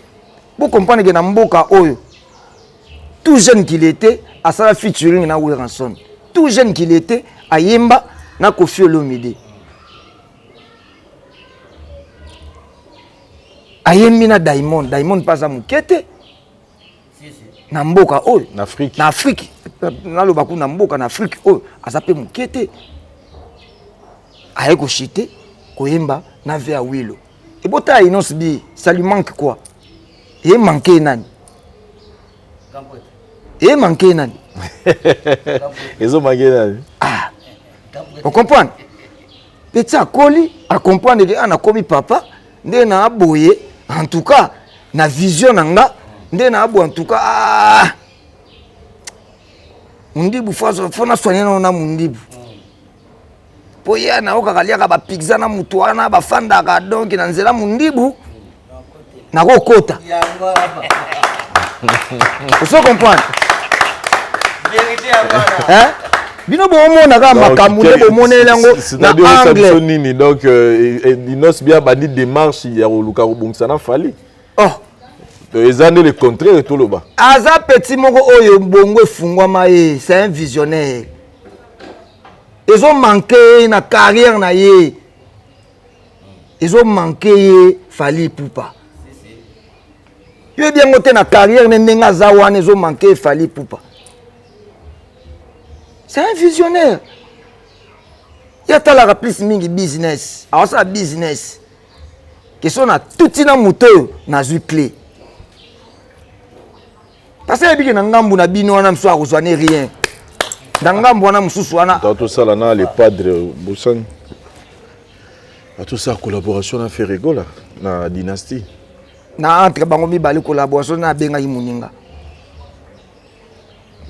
bo comprendre que na mboka oyo tout jeune qu'il était à sa featuring na Wilranson tout jeune qu'il était à Yemba na Koffi Olomide ayembi na Diamond pas à mukete na mboka oyo na Afrique na lobaku na mboka na Afrique oyo azape mukete aye ko chité koyemba na via Wilo et bota Innocent bi ça lui manque quoi et manquer nani et manquer nani ils ont manqué nani on comprend petit akoli a comprendre que ana komi papa nde na aboye en tout cas na vision nanga nde na abo en tout cas mundibu fona soigner na mundibu poya na okakalia ka ba pizza na mutu wana ba fanda ka donc na nzela mundibu na kokota vous comprenez vérité à bino bo mona ka makambu nde bo monela yango na anglais nini donc Innocent bien bandi démarche ya luka bongisa na Fally ezane le contraire tout le bas aza petit moko oyo bongo efungwama ye c'est un visionnaire ils ont manqué na carrière na ye ils ont manqué Fally Ipupa yo bien ngote na carrière nenga zawana ils ont manqué Fally Ipupa c'est un visionnaire il y a la plus mingi business alors ça business que sont na tout na moto na zu clé parce que biki na ngambu na bino wana mso akozwane rien ngambu wana msusu wana tout ça là les padres Boussane tout ça collaboration na fait rigola na dynastie na entre bango mibali collaboration na benga imuninga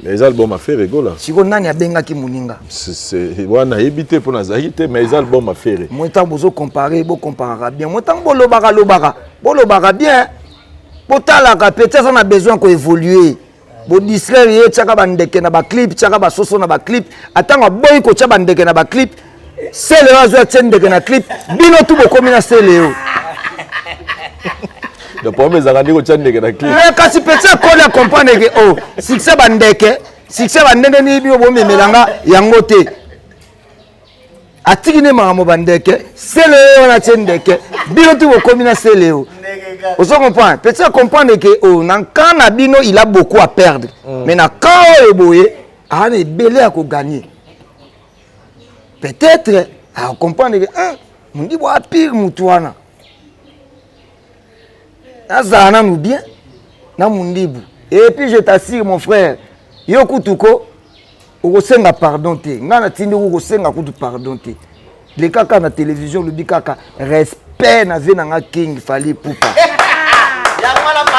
les albums a fait rigola siko nani abenga ki muninga c'est wana ebité pour na zaïté mais les albums a fait moi tant bozo comparer bo comparera bien moi tant bolobaka bien botalaka peut-être ça na besoin ko évoluer bo distraire ye tchaka bandeke na ba clip tchaka ba soso na ba clip atanga boy ko tchaka bandeke na ba clip c'est le razo tchende na clip bino tout bokomi na seleo le problème est que tu as des clips. Mais quand tu peux te comprendre que oh succès bandeke ni bio bo memelanga yangote atikine mamo bandeke seleo na tchendeke bino tout bokomi na seleo. Vous comprenez? Peut-être comprendre que oh quand na bino il a beaucoup à perdre mais na quand boye a ne belé à gagner. Peut-être à comprendre que on dit boa pire mutuana. Azana nous bien na mundibu. Et puis je t'assure mon frère, yokutuko okosenga pardon te. Ngana tindi okosenga kutu pardon te. Les kaka na télévision le bikaka respect na venanga king fali pupa.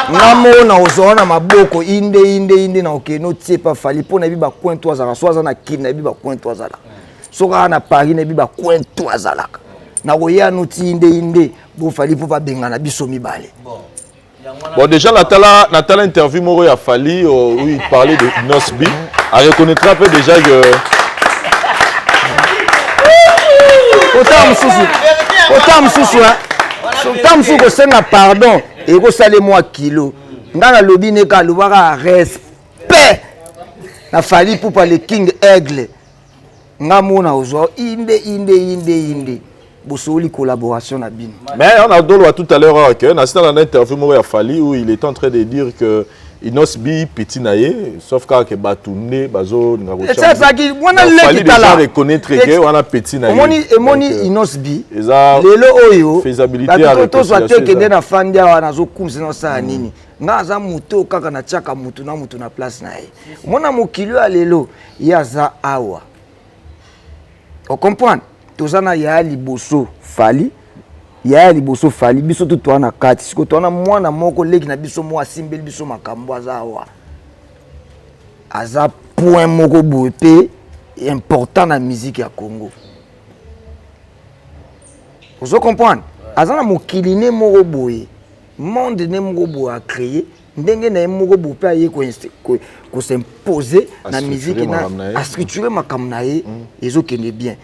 Ngamo na ozona maboko inde na okeno tsepa fali pona biba coin toi za swaza na kin na biba coin toi za la. Soka na Paris na biba coin toi za la. Na oya no ti inde bo fali pupa benga na biso mibale. Bon, déjà, Natala interview Moro a Fali où il parlait de Nosby. Elle reconnaîtra un peu déjà que. Autant que c'est un pardon et que ça les mois kilo. Dans la lobby n'est qu'à l'ouara respect. Na Fali pour parler King Aigle. Ngamona ozo inde. Bosoli collaboration na bin. Mais on a donné tout à l'heure que dans l'interview Moro a Fali où il est en train de dire que Inosbi petit naïe sauf que Batouné bazo c'est ça qui on a les déjà reconnaître que on a petit naïe. Moni Inosbi lelo oyo faisabilité à to soit que de na fandia wana zo kumsi na sa nini ngaza muto kaka na chaka mutu na place na ye mona mokilo ya lelo yaza awa on comprend tozana ya liboso Fali ya liboso Fali biso tout toi na kati siko tona mwana moko leki na biso mo asimbeli biso makambo azawa aza point moko bope important na musique ya Congo. Vous comprenez? Azana mokili ne moko boye monde ne moko boye a créer ndenge na moko bope aye ko s'imposer na musique na a structurer makambo na ye ezokende bien.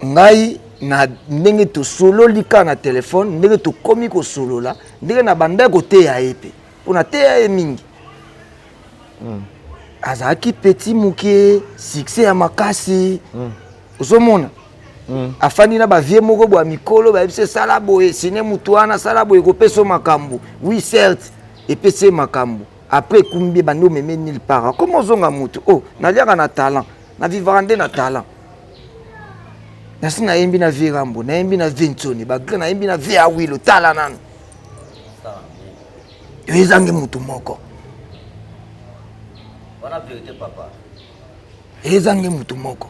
Ngai na ndenge to solo lika na téléphone ndenge to komi ko solo la ndenge na banda ko te ya epe pona te ya mingi azaki petit muke succès ya makasi ozomona afani na ba vie moko bo mikolo ba bise sala boye sine mutuana sala boye ko peso makambo oui certes et pese makambo après kumbi bando meme nil para comment zonga mutu oh na liaka na talent na vivande na talent. Nasi na yembi na Virambo, na yembi na Vinconi, na yembi na Via Wilo, tala nanu. Yo ezange mutu moko. Wana vérité papa. Ezange mutu moko.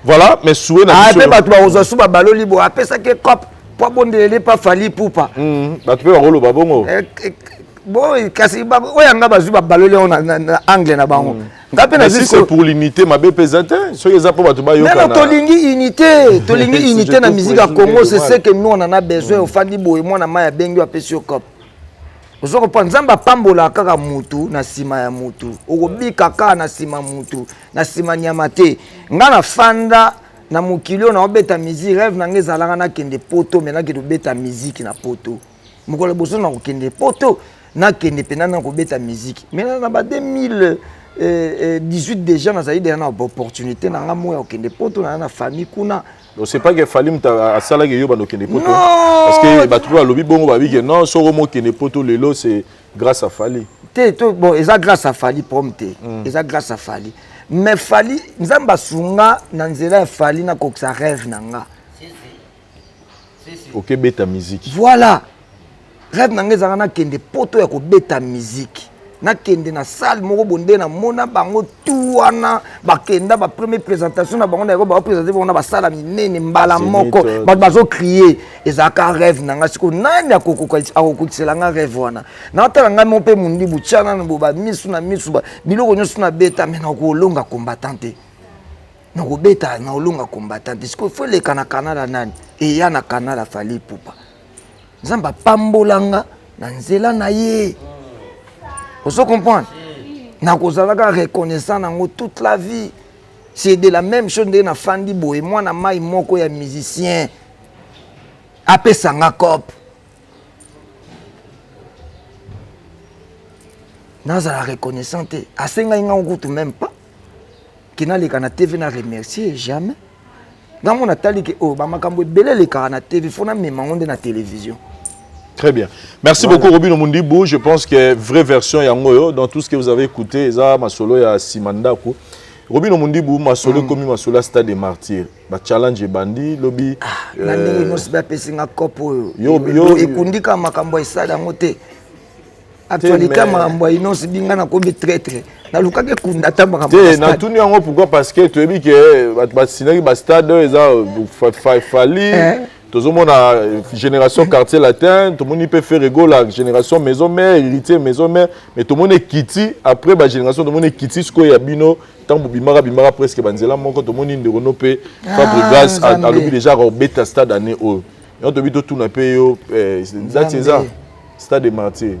Voilà, mais souhait na biso. Ah, pe batu ba ozasu ba baloli bo apesa ke cop, po bondele pa Fali pupa. Batu pe rolo ba bongo. Bon, kasi ba oyanga bazu ba baloli na anglais na bango. Mais si c'est pour l'unité, ma belle pesante, ce que ça pour battre bayo. Mais tolingi unité na musique à Congo, c'est ce que nous on en a besoin. Au fandi boy, moi na maya bengi apesi au cop. Vous comprenez? Nzamba pambola kaka mutu na sima ya mutu. Okobi kaka na sima mutu, na sima nyamate. Ngana fanda na mukilio na obeta musique, rêve na ngezalanga na kende poto, mais na ke beta musique na poto. Mukole boso na kende poto, na kende pena na ko beta musique. Mais na ba 2018 déjà na zaïde na opportunité na ngamo ya okende poto na famille kuna. Donc c'est pas que Fali à sala que yo ba okende poto parce que ba trouver lobi bongo ba bi que non so romo okende poto lelo c'est grâce à Fali. Bon, c'est grâce à Fali prompte. C'est grâce à Fali. Mais Fali nzamba sunga na nzela Fali na koksa rêve nanga. OK beta musique. Voilà. Rêve nanga za na kende poto ya ko beta musique. Na kende na salle moko bonde na mona bango tuana bakenda ba première présentation na bango na ba présenter bango na ba salle minene mbala moko ba bazo crier ezaka rêve nanga siko nani akokokisela nga rêve wana na tala nga mo pe mundi buchana na ba misu na misu ba biloko nyoso na beta mais na ko longa combattante na ko beta na olonga combattante siko faut le kana Canada nani e ya na Canada Fali pupa nzamba pambolanga na nzela na ye. Vous comprenez? Na kozalaka reconnaissant nango toute la vie. C'est de la même chose de na fandi boy moi na mai moko ya musicien. Apé sanga cop. Naza la reconnaissante. Asenga inga ngutu même pas. Kina le kana TV na remercier jamais. Dans mon atali que oh ba makambo belé le kana TV fona mema onde na télévision. Très bien. Merci beaucoup, Robin Omundibou. Je pense que vraie version Yangoyo, dans tout ce que vous avez écouté, ça, ma solo ya Simandako. Robin Omundibou, ma solo comme ma solo Stade des Martyrs. Ba challenge bandi, lobby. Na ndenge no ba pesinga kopo yo ekundika makambo esala ngote. Actualité makambo ino sibinga na kombi traître. Na lukake kunda ta makambo. Na tuni yango pourquoi parce que tu as dit que ba sinaki ba stade eza fali. Tout le monde a génération quartier latin, tout le monde peut faire rigolo la génération maison mère, héritier maison mère, mais tout le monde est quitté après la génération, tout le monde est quitté ce qu'il y a bino, tant que bimara presque banzela, mon tout le monde est renoué, Fabregas a l'objet déjà rebêté à stade année haut. Et on te dit tout n'a payé, c'est ça, stade des Martyrs.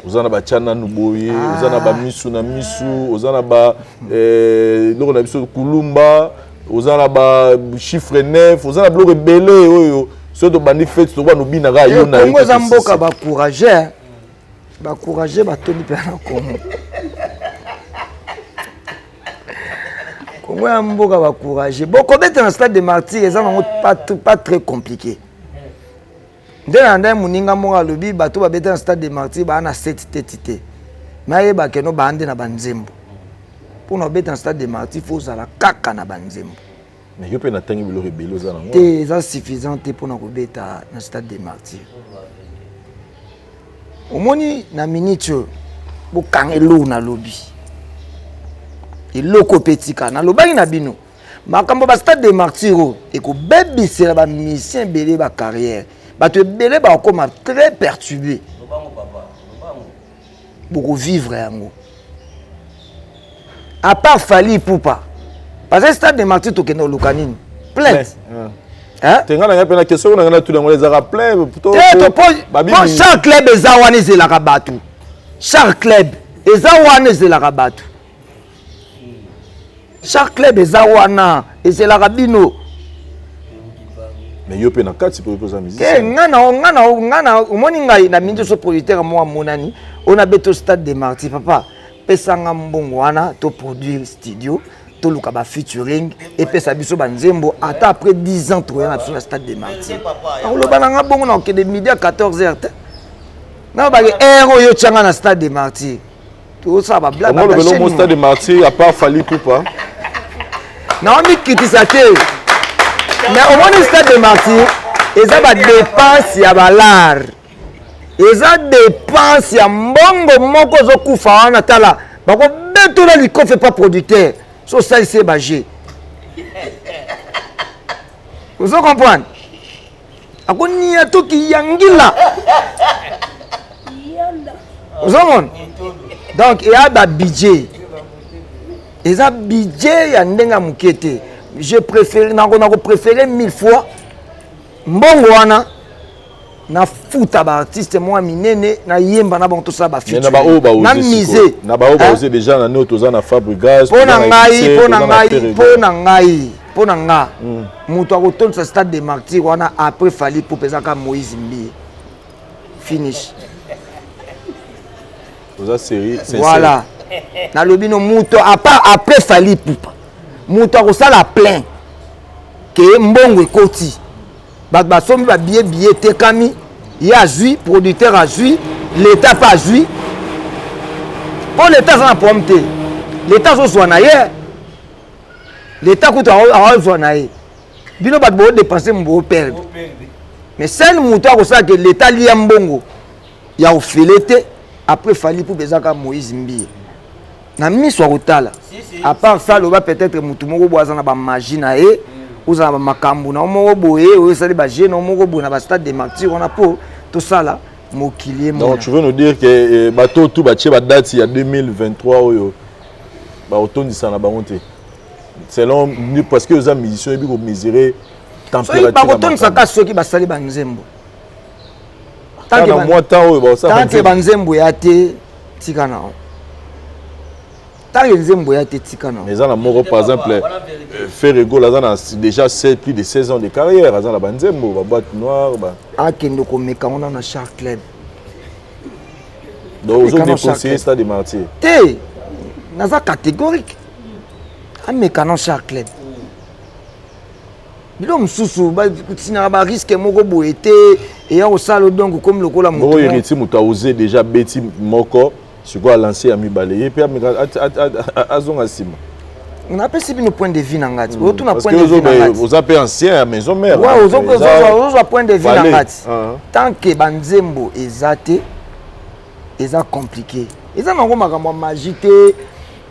Vous en avez Tchana Nouboye, vous en avez Misu na Misu, vous en avez Kulumba. Vous avez chiffre 9, vous avez rebellé, ceux de bandi fait, tu vois, nous binara, yo na yo. Congo Zamboka ba courageux, ba toni pe na Congo. Congo Zamboka ba courageux. Bon, comment dans le stade de Martyrs, c'est pas très compliqué. Dès l'année, muninga monga lobi, bato ba beta dans le stade de Martyrs, ba na 7 tétité. Mais ba keno ba ande na banzembo. Pour nous mettre dans le stade de Martyrs, il faut que la caca na banzembo. Mais il y a des rebelles. C'est suffisant pour nous mettre dans le stade de Martyrs. Au moins, na minute, vous avez na lobby. Il y a petit na lobby na bino. Mais quand vous stade de Martyrs, et que bébé c'est la mission belé ba carrière. Ba te belé ba comme très perturbé. Pour vivre yango. À part Fali Poupa. Parce que le stade de Martyrs, tu es Lukanine. Plein. Tu as une question, on a tout le monde plein. Chaque club est Zawane et la Rabatou. Chaque club est Zawane et la Rabatou. Chaque club est Zawane et la Rabino. Mais il y a une carte pour poser la musique. On a besoin stade de Martyrs, papa. Pesanga mbongo wana to produire studio to luka ba featuring et pesa biso banzembo ata après 10 ans to na sur le stade de Martyrs. On lo bananga bongo na ke de midi à 14h. Na ba héros yo tchanga na stade de Martyrs. To ça ba blague ba chez nous. Le stade de Martyrs a pas Fali Poupa. Na on dit kitisa te. Mais au moins le stade de Martyrs eza ba dépense ya balar. Eza dépense ya mbongo moko zo kufa wana tala bako beto na liko fait pas producteur so ça c'est bagé. Vous comprenez? Akoni ya to ki yangila. Vous comprenez? Donc il y a ba budget. Eza budget ya ndenga mukete. Je préfère na préférer 1000 fois mbongo wana na futa ba artiste moi minene na yemba na bantu sa ba feature na misé na ba oba osé déjà na noto za na Fabregas pona nga muto akotonsa sa stade de Martyrs wana après Fali pour pesaka Moïse Mbi finish oza série voilà na lobino muto après Fali Poupa muto akosala plein que mbongo ekoti ba sombi ba billet tekami ya jui producteur a jui l'état pas jui pour l'état ça na pomte l'état so soit na hier l'état coûte a soit na hier bino ba bo dépenser mbo perdre mais c'est muto ko ça que l'état lié mbongo ya ofilete après Fali pour bezaka Moïse Mbi na miso rotala à part ça le va peut-être mutu moko boza na ba magie na ye vous avez makambu na moko boye o sali ba jeune moko boye na ba stade de Martyrs on a pour tout ça là mokilier mo. Donc tu veux nous dire que bateau tout ba tie ba date il y a 2023 oyo ba otondisa na bango te. Selon parce que les musiciens ils vont mesurer température. Ba otondisa ka soki ba sali ba nzembo. Tant que moi temps ça. Tant que banzembo ya te tika na. Tant que nzembo ya te tika na. Mais ça moko par exemple Ferrego là a déjà plus de 16 ans de carrière, ça la banzembo ba boîte noire ba. Akendo ko meka on na Shark Club. Donc vous avez conseillé Stade des Martyrs. Té naza catégorique. Ameka na Shark Club. Bilo mususu ba kutina ba risque moko boete et ya osalo donc comme le kola mutu. Bon héritier mutu a osé déjà beti moko sur quoi lancer ami balayé puis azonga sima. On appelle ça un point de vue nangati. Parce que vous avez ancien à maison mère. Ouais, vous avez point de vue nangati. Tant que banzembo ezate eza compliqué. Eza nango makambo magité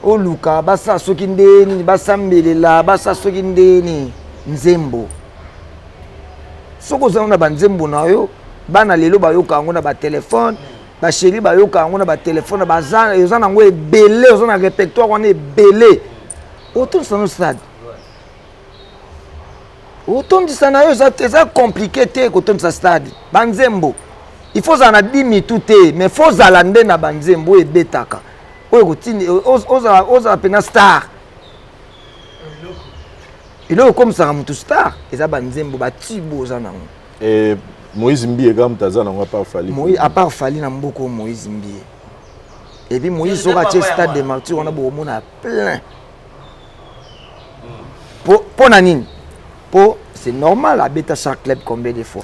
o luka basa soki ndeni basambelela basa soki ndeni nzembo. Soko za na banzembo na yo bana lelo bayoka ngo na ba téléphone ba chéri bayoka ngo na ba téléphone bazana eza nango ebele eza na répertoire on ebele. Autant ça nous stade. Autant dit ça na yo c'est compliqué te autant ça stade. Banzembo. Il faut en a 10 minutes tout mais faut zalande na banzembo e betaka. Oyo kotini oza pena star. Et là comme ça mutu star, eza banzembo ba tibo za nango. Et Moïse Mbie comme taza nango pas fali. Moïse à part fali na mboko Moïse Mbie. Et puis Moïse sera au stade des martyrs on a beaucoup na plein. Pour Nanine, c'est normal à bêta chaque club combien de fois.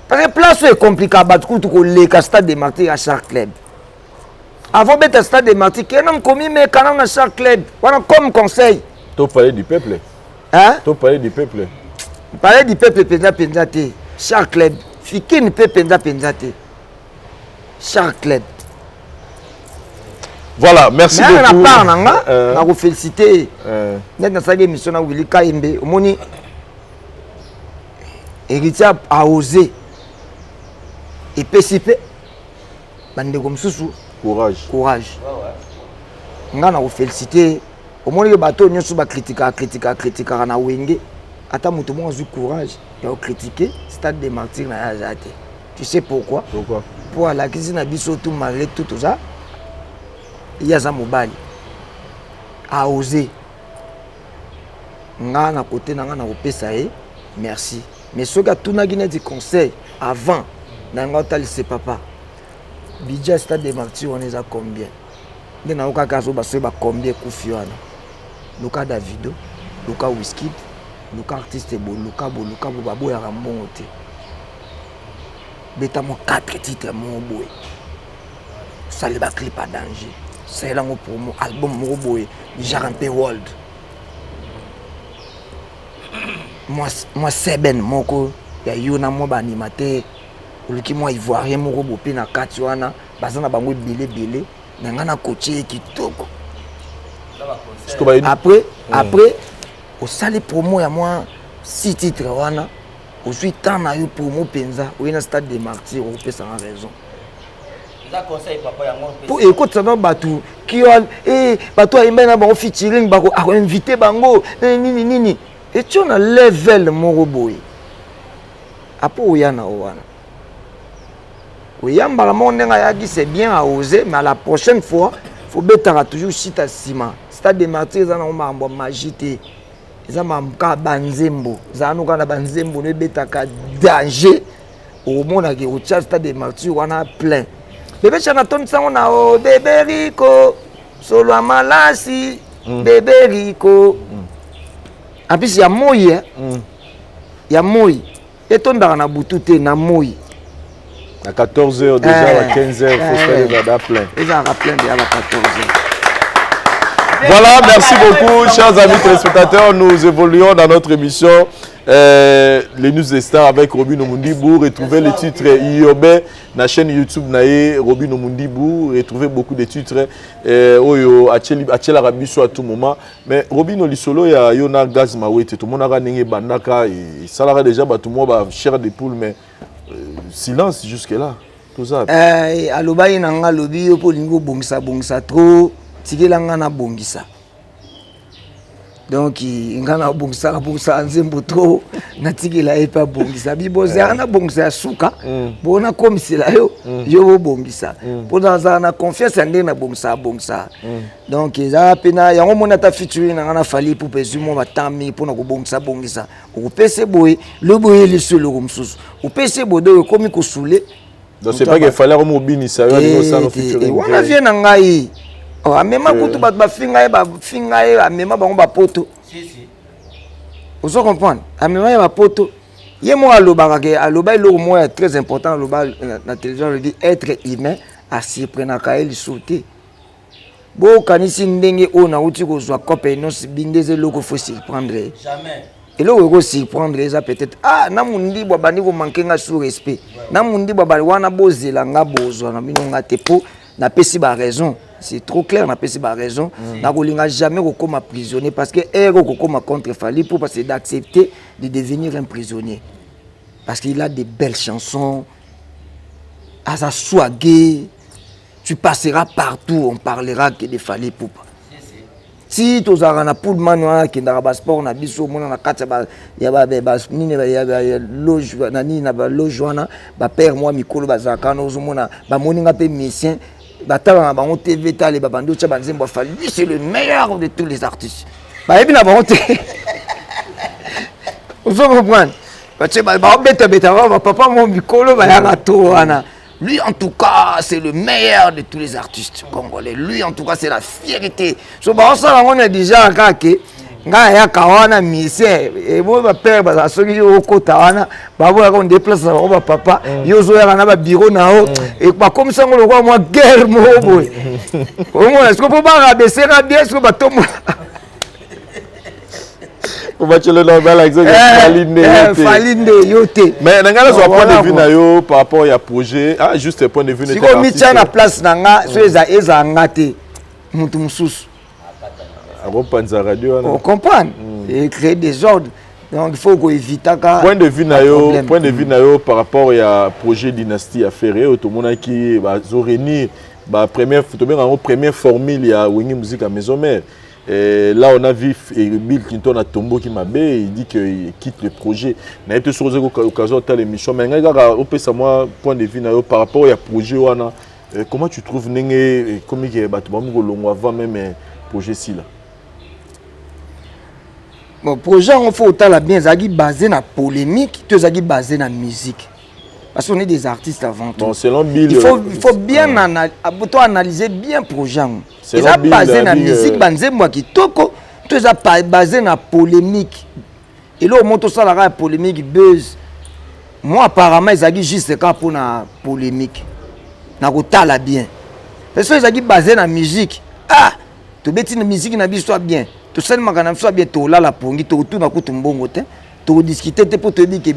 Parce que place est compliqué à battre tout le stade des martyrs à chaque club. Avant bêta stade des martyrs, qu'il y a un commis mais quand on a chaque club, voilà comme conseil. Tu parlais du peuple. Hein? Tu parlais du peuple. Parler du peuple pendate. Chaque club, fikin peuple pendate. Chaque club. Voilà, merci beaucoup. Je vous félicite. Dans cette émission, na Willy Kaimbe, omoni héritier a osé et participer. Bande comme sous courage. Nga na vous féliciter. Omoni le bateau nyoso ba critiquer na wenge. Ata mutu mo azu courage et critiquer stade des martyrs na yazate. Tu sais pourquoi? Pour la cuisine na biso tout malgré tout ça. Il y a un mobile a osé. Nga na côté na nga na opesa e merci. Mais ce gars tout na guiné du conseil avant na nga otali c'est papa. Budget stade des martyrs on est à combien? De na oka kaso ba so ba combien kufiwana. Luka Davido, Luka Wizkid, Luka artiste bo Luka babo ya rambongo te. Beta mo 4 titres mo boy. Ça le ba clip à danger. C'est là pour mon album Moroboy, Jarampe World. Moi Seben moko ya yona mo ba animateur, uluki moi ivoirien Morobo pe na kati wana, bazana bango belé na ngana coaché kitoko. Après au sali promo ya moi 6 titres wana, au suite temps na yo promo penza, au na stade des martyrs, on peut sans raison. Conseil papa yango pour écoute ça non batu qui batu aimena ba featuring ba ko inviter bango nini et tu on a level Moroboy après oyana owana oyamba la monde nga yaki c'est bien à oser mais à la prochaine fois faut betara toujours chita sima stade des martyrs za na mambo magité za mamka banzembo za nuka na banzembo ne betaka danger au monde qui au stade des martyrs wana plein. Bébé Chanaton sango na o bébé Rico solo amalasi bébé Rico en plus ya moyi ya moyi etonda na butu te na moyi à 14h déjà à 15h faut faire les dada plein ils en plein déjà à 14h. Voilà, merci beaucoup chers amis téléspectateurs, nous évoluons dans notre émission les News des Stars avec Robin Omundibou. Retrouvez les titres Iyobe na chaîne YouTube nae Robin Omundibou. Retrouvez beaucoup de titres Oyo Achela Rabiso à tout moment. Mais Robin Olisolo ya Yona Gaz Mawete. Tout le monde a gagné Bandaka et ça l'a déjà tout le monde a cher des poules mais silence jusque là. Tout ça. Alobayi nanga lobi yo po lingo bongisa trop. Tigelanga na bongisa. donc ngana bongisa nzembo to natikela epa bongisa biboza na bongisa suka bona komisela yo bongisa bona za na confiance ndenge na bongisa donc za pena yango mona ta featuring ngana fali pour pezumo batami pona ko bongisa ko pese boy le boy le solo comme sous ko pese bodo komi ko soule donc c'est pas qu'il fallait remobini ça yo ça no featuring on vient na ngai amema kutu ba finga e amema bango ba poto si vous comprenez amema ya ba poto ye mo aloba ke aloba ilo mo est très important aloba na télévision le dit être humain à s'y prendre ka el sauter bo kanisi ndenge ona uti ko zwa kope no bindeze loko faut s'y prendre jamais et là on s'y prendre ça peut-être na mundi bo bandi ko manquer nga sous respect na mundi bo bali wana bozela nga bozwa na bino nga te po na pesi ba raison. C'est trop clair, n'a pas si raison. N'a jamais comme prisonnier parce que comme contre Fali pour passer d'accepter de devenir un prisonnier. Parce qu'il a des belles chansons. À sa soigée, tu passeras partout, on parlera que de Fali Poupa. Si tu as un peu de manuel qui n'a pas sport, on a dit sur mon carte, il y a loge, loge, père moi Mikolo Bazakano, moninga pe mission. Batala na on TV tale babando cha banzembo Fali c'est le meilleur de tous les artistes. Ba ebi na ba honte. Vous comprenez? Parce que ba beta papa mon Mikolo ba ya gato wana. Lui en tout cas, c'est le meilleur de tous les artistes congolais. Lui en tout cas, c'est la fierté. So ba ça on est déjà kake nga ya kawana mission et moi ba père ba soki yo kota wana ba bo ko déplace ba papa yo zo ya na ba bureau na o et ba comme ça ngolo kwa moi guerre mo boy au moins est-ce que faut pas rabaisser bien est-ce que ba tombe on va le normal avec Falinde yote mais nangala so point de vue na yo par rapport à projet juste point de vue si ko mitya na place nanga so eza ngate mutu mususu on comprend et créer des ordres donc il faut qu'on évite point de vue nayo par rapport à projet dynastie à faire tout le monde qui va réunir première formule il y a Wingi musique à maison mère et là on a vu Bill Clinton à Tombo qui m'a bé il dit qu'il quitte le projet n'a été sur l'occasion de l'émission mais on peut savoir point de vue nayo par rapport à projet wana comment tu trouves nenge comme que batumamo longo avant même projet ci là. Bon, projet, on faut autant la bien, ça basé na polémique, tout ça basé na musique. Parce qu'on est des artistes avant tout. Bon, selon Bill, il faut bien analyser bien le projet. Et ça basé na musique, banze moi qui toko, tout ça basé na polémique. Et là, on monte ça la polémique buzz. Moi apparemment, ça juste quand pour na polémique. Na kota la bien. Parce que ça basé na musique. Tu bêtis na musique na bi soit bien. Tout ça magana soit bien to la pongi to tout na kutu mbongo te to discuter te pour te dire que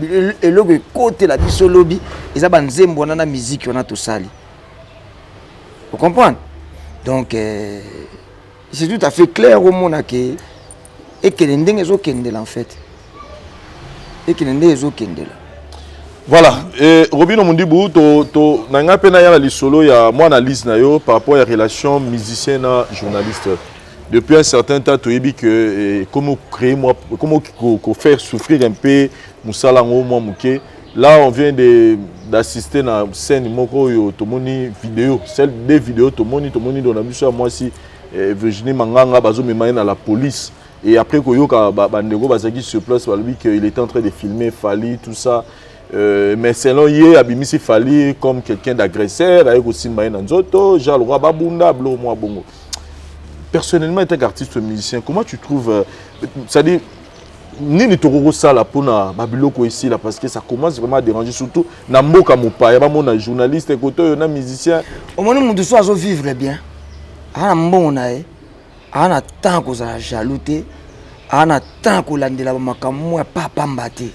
le côté la biso lobby eza banzembo na musique on a tout sali. Vous comprenez? Donc c'est tout à fait clair au monde que et que ndenge zo kendela en fait. Et que ndenge zo kendela. Voilà, et Robino Mundibu, to nanga pena ya li solo ya moi analyse na yo par rapport à la relation musicien na journaliste. Depuis un certain temps, tu as dit que comment créer moi, comment faire souffrir un peu Moussalango moi Mouké. Là, on vient d'assister à une scène moko yo tomoni vidéo, celle des vidéos tomoni dans la mission moi si Virginie Manganga bazo me maine à la police et après koyo ka bandego bazaki sur place lui qu'il était en train de filmer Fali tout ça. Mais selon Yé, Abimisi Fali comme quelqu'un d'agresseur, avec aussi maine nzoto, Jal Roi Babunda, Blo moi bongo. Personnellement, en tant qu'artiste musicien, comment tu trouves, c'est-à-dire, ni Tororo ça là pour na Babiloko ici là parce que ça commence vraiment à déranger surtout na mboka mopa ya ba mona journaliste côté na musicien. Au moment où tu sois vivre bien, ana mbongo na e, ana temps ko za jaloute, ana temps ko landela ba makamwa papa mbate.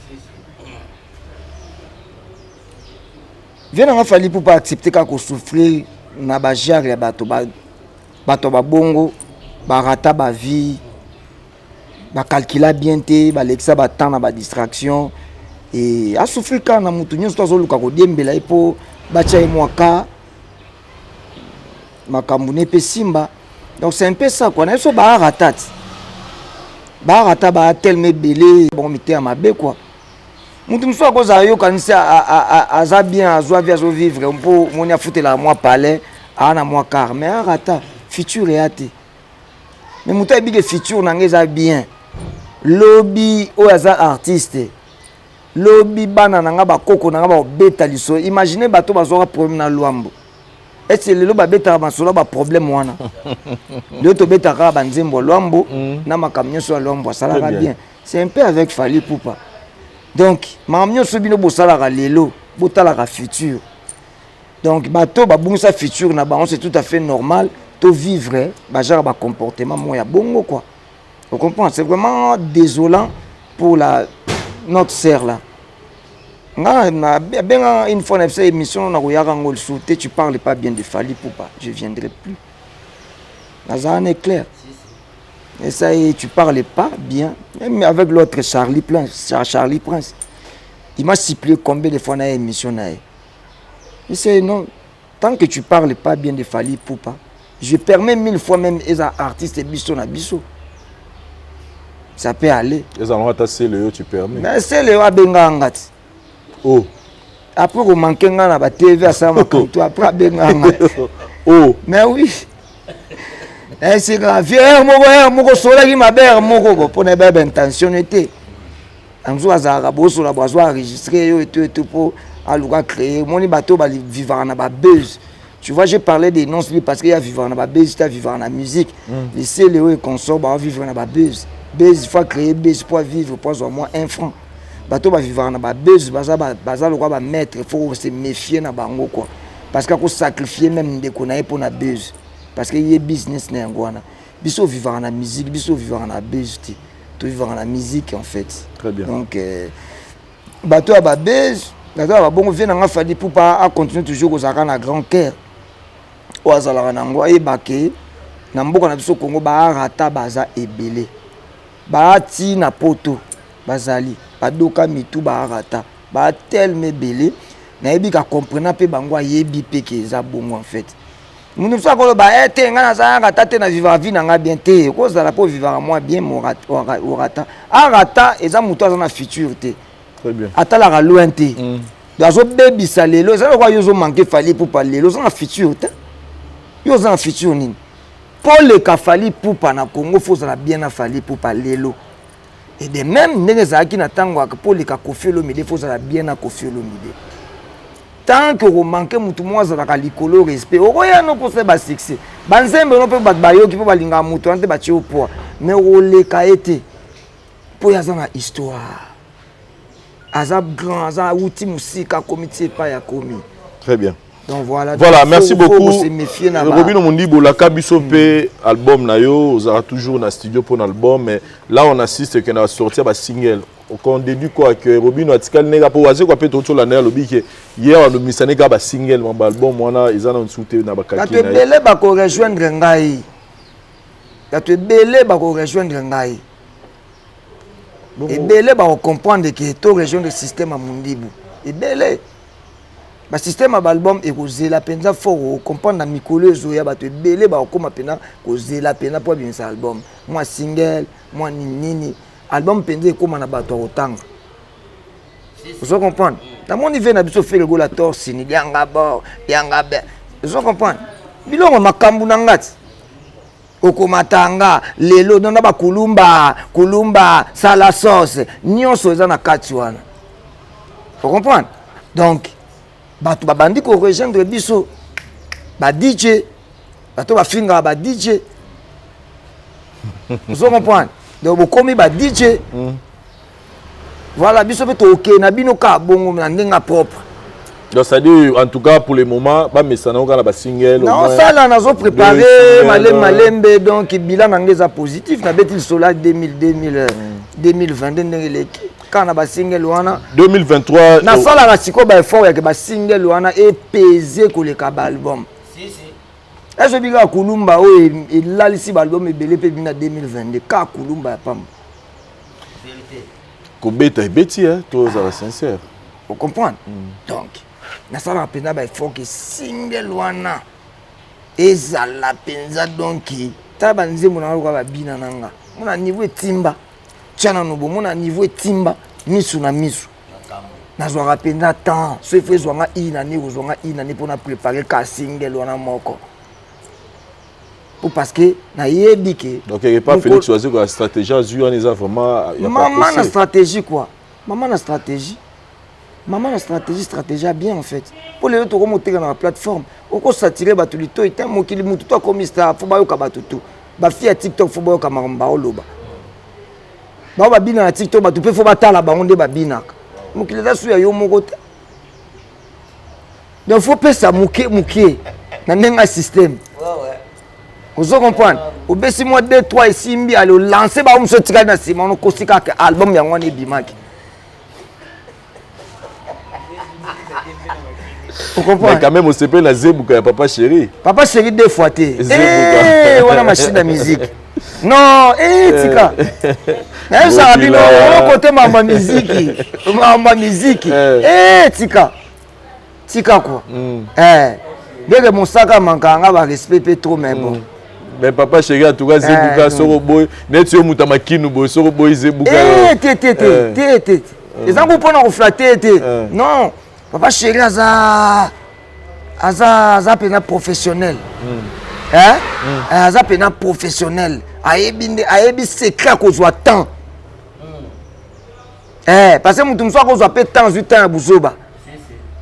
Viens na Fali pour pas accepter qu'on souffrir na ba genre ya bato ba bongo ba rata ba vie ba calculer bien te ba lexa ba temps na ba distraction et a souffrir quand na mutu nyonso to zoluka ko dembela ipo ba tcha mwaka makambu ne pe simba donc c'est un peu ça quoi na so ba ratat barata ba tellement belé bon mité à mabe quoi mutu mso akoza yo kanisa aza bien azwa vie azo vivre mpo moni afutela moi palais ana moi car mais arata futur yate mais mutu abike futur nangeza bien lobby o aza artiste lobby bana nanga ba koko nanga ba beta liso imaginez bato bazora problème na Luambo est-ce que le ba beta ba solo ba problème wana le to beta ka ba nzembo Luambo na makamnyo so Luambo ça va bien c'est un peu avec Fally Ipupa donc makamnyo so bino bo sala ka lelo bo tala ka futur donc bato ba bungisa futur na ba c'est tout à fait normal to vivre ba genre ba comportement moya bongo quoi. Vous comprenez? C'est vraiment désolant pour notre sœur là. Une fois dans cette émission, tu parles pas bien de Fally Ipupa, je ne viendrai plus. Ça en est clair. Et ça, tu parles pas bien. Même avec l'autre Charlie Prince. Il m'a sifflé combien de fois dans l'émission. Je sais non, tant que tu parles pas bien de Fally Ipupa, je permets 1000 fois même les artistes et biso na biso. Ça peut aller. Les endroits tasser le tu permets. Mais c'est le abenga ngati. Oh. Après on manque ngana ba TV à ça ma compte après abenga ngati. Oh. Mais oui. Et c'est grave. Moko sola qui ma belle moko pour ne pas intentionnalité. Amzo azara boso la bozo enregistrer yo et tout pour aluka créer. Moni bateau ba vivre na ba buzz. Tu vois, j'ai parlé des noms parce qu'il y a vivre dans la buzz, il y a vivre dans la musique. Les CLO et consorts va vivre dans la buzz. Buzz, il faut créer buzz pour vivre, pour au moins 1 franc. Bateau va vivre dans la buzz, baza le roi va mettre, il faut se méfier dans bango quoi. Parce qu'il faut sacrifier même des connaissances pour la buzz. Parce qu'il y a business n'est ngwana. Biso vivre dans la musique, biso vivre dans la buzz, tu vivre dans la musique en fait. Très bien. Donc bateau va buzz, bateau va bon vient dans Fally Ipupa à continuer toujours aux arans à grand cœur. Oazala nango ebake na mboka na biso Congo ba rata baza ebele. Ba ti na poto bazali badoka mitu ba rata ba tellement belé na yebi ka comprendre pe bango yebi pe ke za bongo en fait. Munu so ko ba ete ngana za rata te na vivre vie na nga bien te ko za la po vivre moi bien mon rata. Rata eza mutu za na futur te. Très bien. Atala ka loin te. Dazo baby salelo za ko yozo manquer Fally Ipupa lelo za na futur te. Yo za futur nini pour le Fally Ipupa na Congo faut ça bien na Fally Ipupa lelo et de même ndenge za ki na tango pour le Koffi Olomide faut ça bien na Koffi Olomide tant que vous manquez mutu moi za ka likolo respect oya no pour faire ba succès banzembe no pe ba bayo ki po balinga mutu ante ba tio poa mais o le ka été pour ya za na histoire azab grand za outil musika comité pas ya komi. Très bien. Donc voilà, merci beaucoup. Robino Mondibo, la Kabiso P album na yo, on aura toujours dans studio pour l'album, mais là on assiste qu'on a sorti un single. On déduit quoi que Robino a tika nega pour waze quoi peut autour la lobby que hier on a mis ça nega ba single mon album on ils en ont sauté na ba kaki. Tu belé ba ko rejoindre ngai. Tu belé ba ko rejoindre ngai. Et belé ba comprendre que to rejoindre le système à Mondibo. Et belé le système d'album est causé la peine fort comprendre la mikolo zoya ba te belé ba koma pena causé la peine pour bien ça album moi single moi nini album pendé comme na bato otanga vous comprenez dans mon niveau na biso fait le gola torse ni yanga bo yanga be vous comprenez bilongo makambu na ngati okomatanga lelo dona ba kulumba sala sauce nyonso eza na kati wana vous comprenez donc bato babandi ko rejoindre biso ba DJ bato ba finga ba DJ vous comprenez donc bokomi ba DJ voilà biso beto OK na bino ka bongo na ndenga propre donc ça dit en tout cas pour le moment ba mesana on ba single non ça là nazo préparer malembe donc bilan ngeza positif na betil sola 2020 ndengele quand na ba single wana 2023 na sala na siko ba effort ya ke ba single wana et peser ko le album Si. est-ce que kulumba o il la lisi ba album ebele pe bina 2022 ka kulumba ya pam Vérité. ko beta beti hein toi ça va sincère vous comprenez donc na sala pena ba effort ke single wana ezala penza donc ta banze mona ko ba bina nanga mona niveau timba tchana no bomo na niveau timba misu na misu nazwaka penda temps so ifo ezwanga inani ozwanga inani mpona préparer ka single wana moko parce que nayebi ke donc il n'y a pas Félix choisir la stratégie azui wana eza vraiment maman na stratégie quoi maman na stratégie stratégie bien en fait pour les autres comme dans la plateforme oko s'attirer bato lito ita mokili mutu to comme star faut bayoka bato tout ba fi ya TikTok faut bayoka maramba oloba ba bina na TikTok bato pe faut batala bango nde babinaka mokili za su ya yo moko te donc faut pesa muke na ndenga système vous comprenez au besi moi 2 3 simbi aller lancer ba umso tika na sima on kosika ke album ya ngone bimaki. Mais quand même, on s'appelle la Zebouka, Papa Chéri. Papa Chéri 2 fois. Eh, on a machine de musique. Non, tika. Ça a bien au côté maman musique. Maman musique. Tika. Tika quoi. Dès que mon sac a manqué, on va respecter trop mais bon. Mais Papa Chéri, en tout cas, Zebouka, Soroboy, net sur Moutamakinu, Soroboy, Zebouka. Les gens vont pas nous flatter. Non. Papa Chéri aza pena professionnel. Aza pena professionnel. Ayebi secret kozwa temps. Parce que mutu mso kozwa pe temps 8 ans ya buzoba.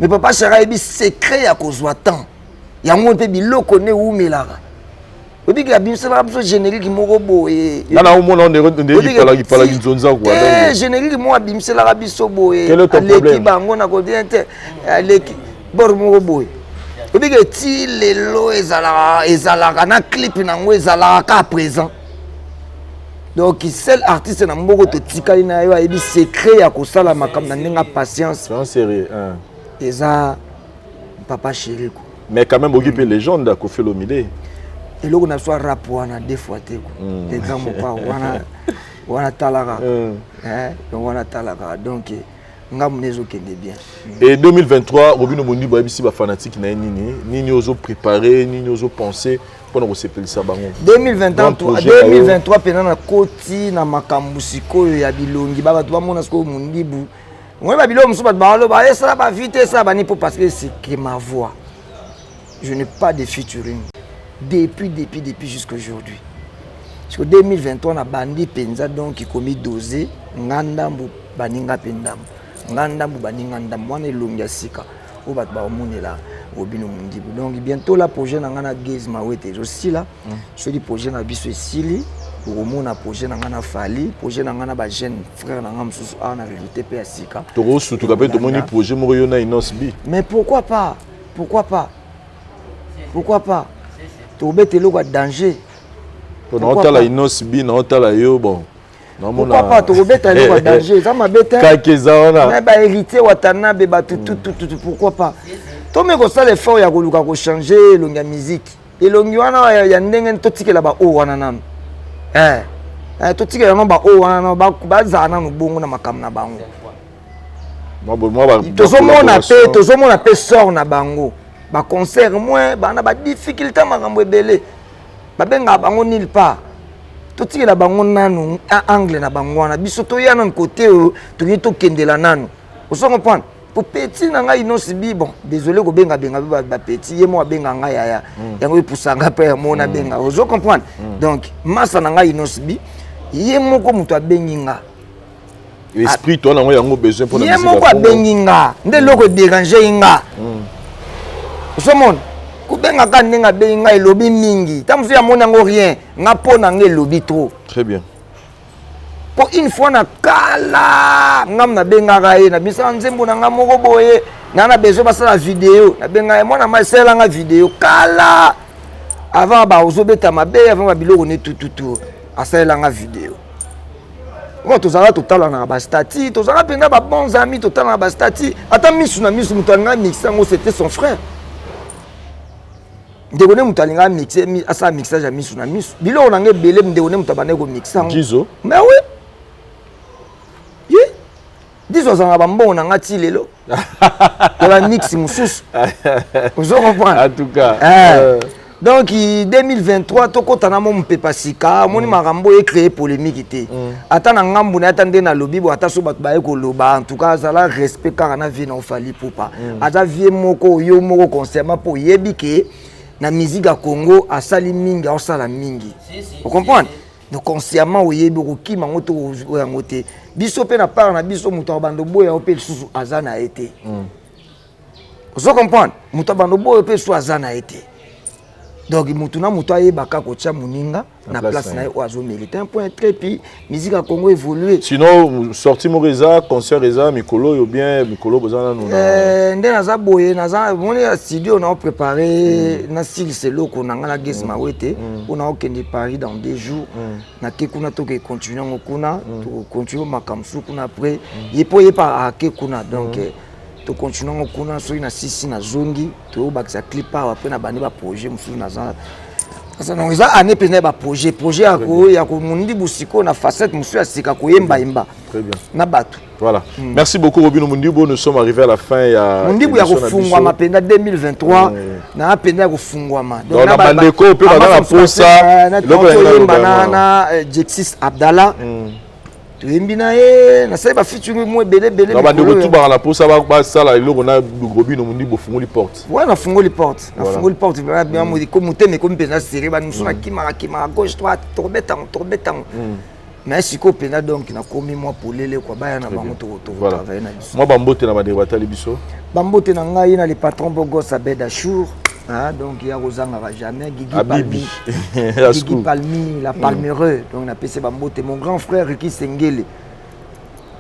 Mais Papa Chéri ayebi secret ya kozwa temps. Yango pe biloko ne umelaka. Obi ki abimsela biso générique moko boye. Nana omona on est pala nzonza quoi. Générique mo abimsela biso boye. Quel est ton problème? Aleki bango na côté inter. Aleki bor moko boye. Obi ki ti lelo ezalaka na clip nango ezalaka à présent. Donc seul artiste na mboko to tikali na yo ayebi secret ya kosala makambo na ndenga patience. C'est en série. Eza Papa Chéri ko. Mais quand même occupé légende à Koffi Olomide. Et là on a soit rap wana deux fois te les grands pas wana talaka donc wana talaka donc ngamunezo kende bien. Et 2023 Robino Mondi ba bisi ba fanatique na nini ozo préparer nini ozo penser pour nous sepeli ça bango 2023 pena na koti na makambusiko ya bilongi ba bato ba mona sko mundibu moi ba bilo muso ba balo ba ça ba vite ça ba ni pour parce que c'est que ma voix je n'ai pas de featuring depuis jusqu'à aujourd'hui. Jusqu'au 2023 on a bandi penza donc qui commis dosé ngandambu baninga pendambu ngandambu baninga ndambu wana elongia sika o bat ba omonela Robino Mundibu. Donc bientôt la projet na ngana Gaze Mawete aussi là je dis projet na biso esili omona projet na ngana Fali projet na ngana ba jeune frère na ngam susu ana réalité pe sika to surtout ka pe to moni projet mo yo na Inosbi. Mais pourquoi pas Tobete loko danger. Pourquoi pas Inosbi na otala yo bon. Pourquoi pas Tobete loko danger. Ça m'a bête. Kakeza wana. Mais ba hérité Watanabe ba tout pourquoi pas. To me ko sala effort ya ko luka ko changer longa musique. Et longi wana ya ndenge to tikela ba o wana nam. To tikela no ba o wana ba zana no bongo na makam na bango. Moi tozomona pe sort na bango. Ba concert moins ba na ba difficulté makambo ebele ba benga bango nulle part to tikela bango nanu angle na bango wana biso to yana côté to to kendela nanu oso comprendre pour petit na ngai Inosbi bon désolé ko benga ba petit ye mo benga ngai ya yango epusanga pe mo na benga oso comprendre donc massa na ngai Inosbi ye moko muto abengi nga esprit to na yango besoin pour na musique ye moko abengi nga nde loko déranger nga Somon, kubenga ka ndenga benga elobi mingi. Tamusu ya mona ngo rien, nga pona nge elobi trop. Très bien. Pour une fois na kala, ngam na benga ka ye na bisa nzembo na nga moko boye, na besoin basala vidéo, na benga mona masela nga vidéo kala. Avant ba ozobeta mabe, avant ba biloko ne tout. Asala nga vidéo. Moi tozala totala na ba stati, tozala penda ba bons amis totala na ba stati. Ata misu na misu mutanga mixango c'était son frère. Ndekone mutalinga mixer asa mixage ya misu na misu bilo na nge bele ndekone mutabane ko mixango Gizo mais oui Gizo zanga bambo na ngati lelo de la mix mususu vous comprenez en tout cas Donc 2023 tokotana mo mpepa sika moni makambo e créer polémique té. Ata na ngambu na ata ndena lobi bo ata so bato ba ekoloba en tout cas azala respect car na vie na ofali popa. Aza vie moko yo moko concernant po yebike na musique à Congo asali mingi osala mingi. Vous comprenez? Donc consciemment oyebi ko mango to yango te. Biso pe na part na biso muto bando boya opel susu azana été. Vous comprenez? Muto bando boya opel susu azana été. Donc mutuna muto ayebaka ko tia muninga na place na oazo mérite un point très puis musique à Congo évoluer. Sinon sorti Moreza concert Reza Mikolo ou bien Mikolo bozana no ndena za boye na za moni studio na préparé na style c'est loko na ngala guest mawete on a okende Paris dans 2 jours na ke kuna to ke continuer ngokuna to continuer makamsu kuna après yepo yepa a ke kuna donc to continuer ngokuna so ina sisi na zongi to bakisa clip après na bani ba projet musu na za ça non ça année pena ba projet ya ko mundi busiko na facette musu ya sika ko yemba yemba très bien na batu. Voilà. Merci beaucoup Robino Mundibo, nous sommes arrivés à la fin ya Mundibo ya kufungwa mapenda 2023 na penda kufungwa ma donc na bandeko pe ba na posa le banana Jexis Abdallah tu embina e na sai ba featuring mo belé na bandeko tout ba na posa ba sala iloko na Robino Mundibo fungoli porte ouais na fungoli porte bien mo ko muteme ko mpena serré ba nous na kima gauche droite torbeta mais si ko pena donc na komi moi polele kwa baya na bango to travailler na biso moi bambote na badé batali biso bambote na ngai na le patron Bogos Abed Achour donc il y a Rosanga va jamais Guigui Palmi Guigui Palmi la Palmereux donc na PC bambote mon grand frère Ricky Sengele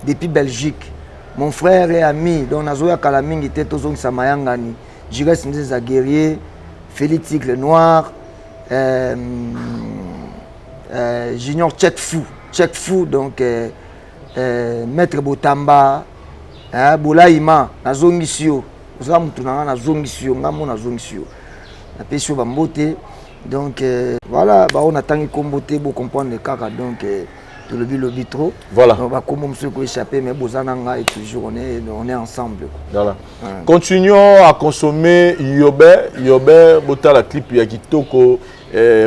depuis Belgique mon frère et ami donc nazoya kala mingi te tozong samayangani Jires Nzeza Guerrier Félix Tigre Noir Junior Check Fou donc Maître Botamba Bolaima na zongisio oza mutu na zongisio ngamo na zongisio na pesio bambote donc voilà ba on attend kombote bo comprendre kaka donc tout le lobi trop voilà on va comment monsieur ko échapper mais bozana nga et toujours on est ensemble voilà continuons à consommer yobe botala clip ya kitoko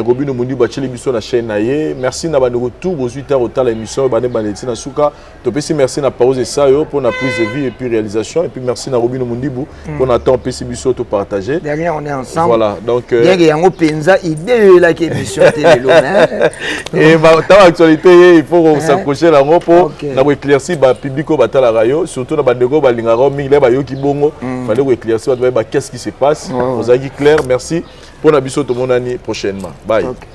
Robino Mundibo bacheli biso na chaîne naie merci na bande retour aux 8h au tal émission bande bandeti na suka to pesi merci na pause et ça yo pour la prise de vie et puis réalisation et puis merci na Robino Mundibo pour na temps pesi biso to partager derrière on est ensemble voilà donc bien yango penza idée la émission télé et ta actualité il faut s'accrocher là pour na éclaircir ba public au batala rayo surtout na bande go balinga ro mingi ba yo ki bongo fallait éclaircir ba qu'est-ce qui se passe vous avez clair merci pour la biso tout mon année prochainement. Bye. Okay.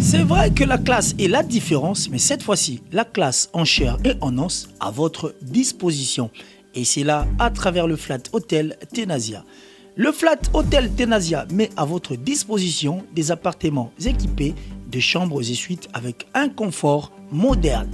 C'est vrai que la classe est la différence, mais cette fois-ci, la classe en chair et en os à votre disposition. Et c'est là à travers le Flat Hotel Tenasia. Le Flat Hotel Tenasia met à votre disposition des appartements équipés de chambres et suites avec un confort moderne.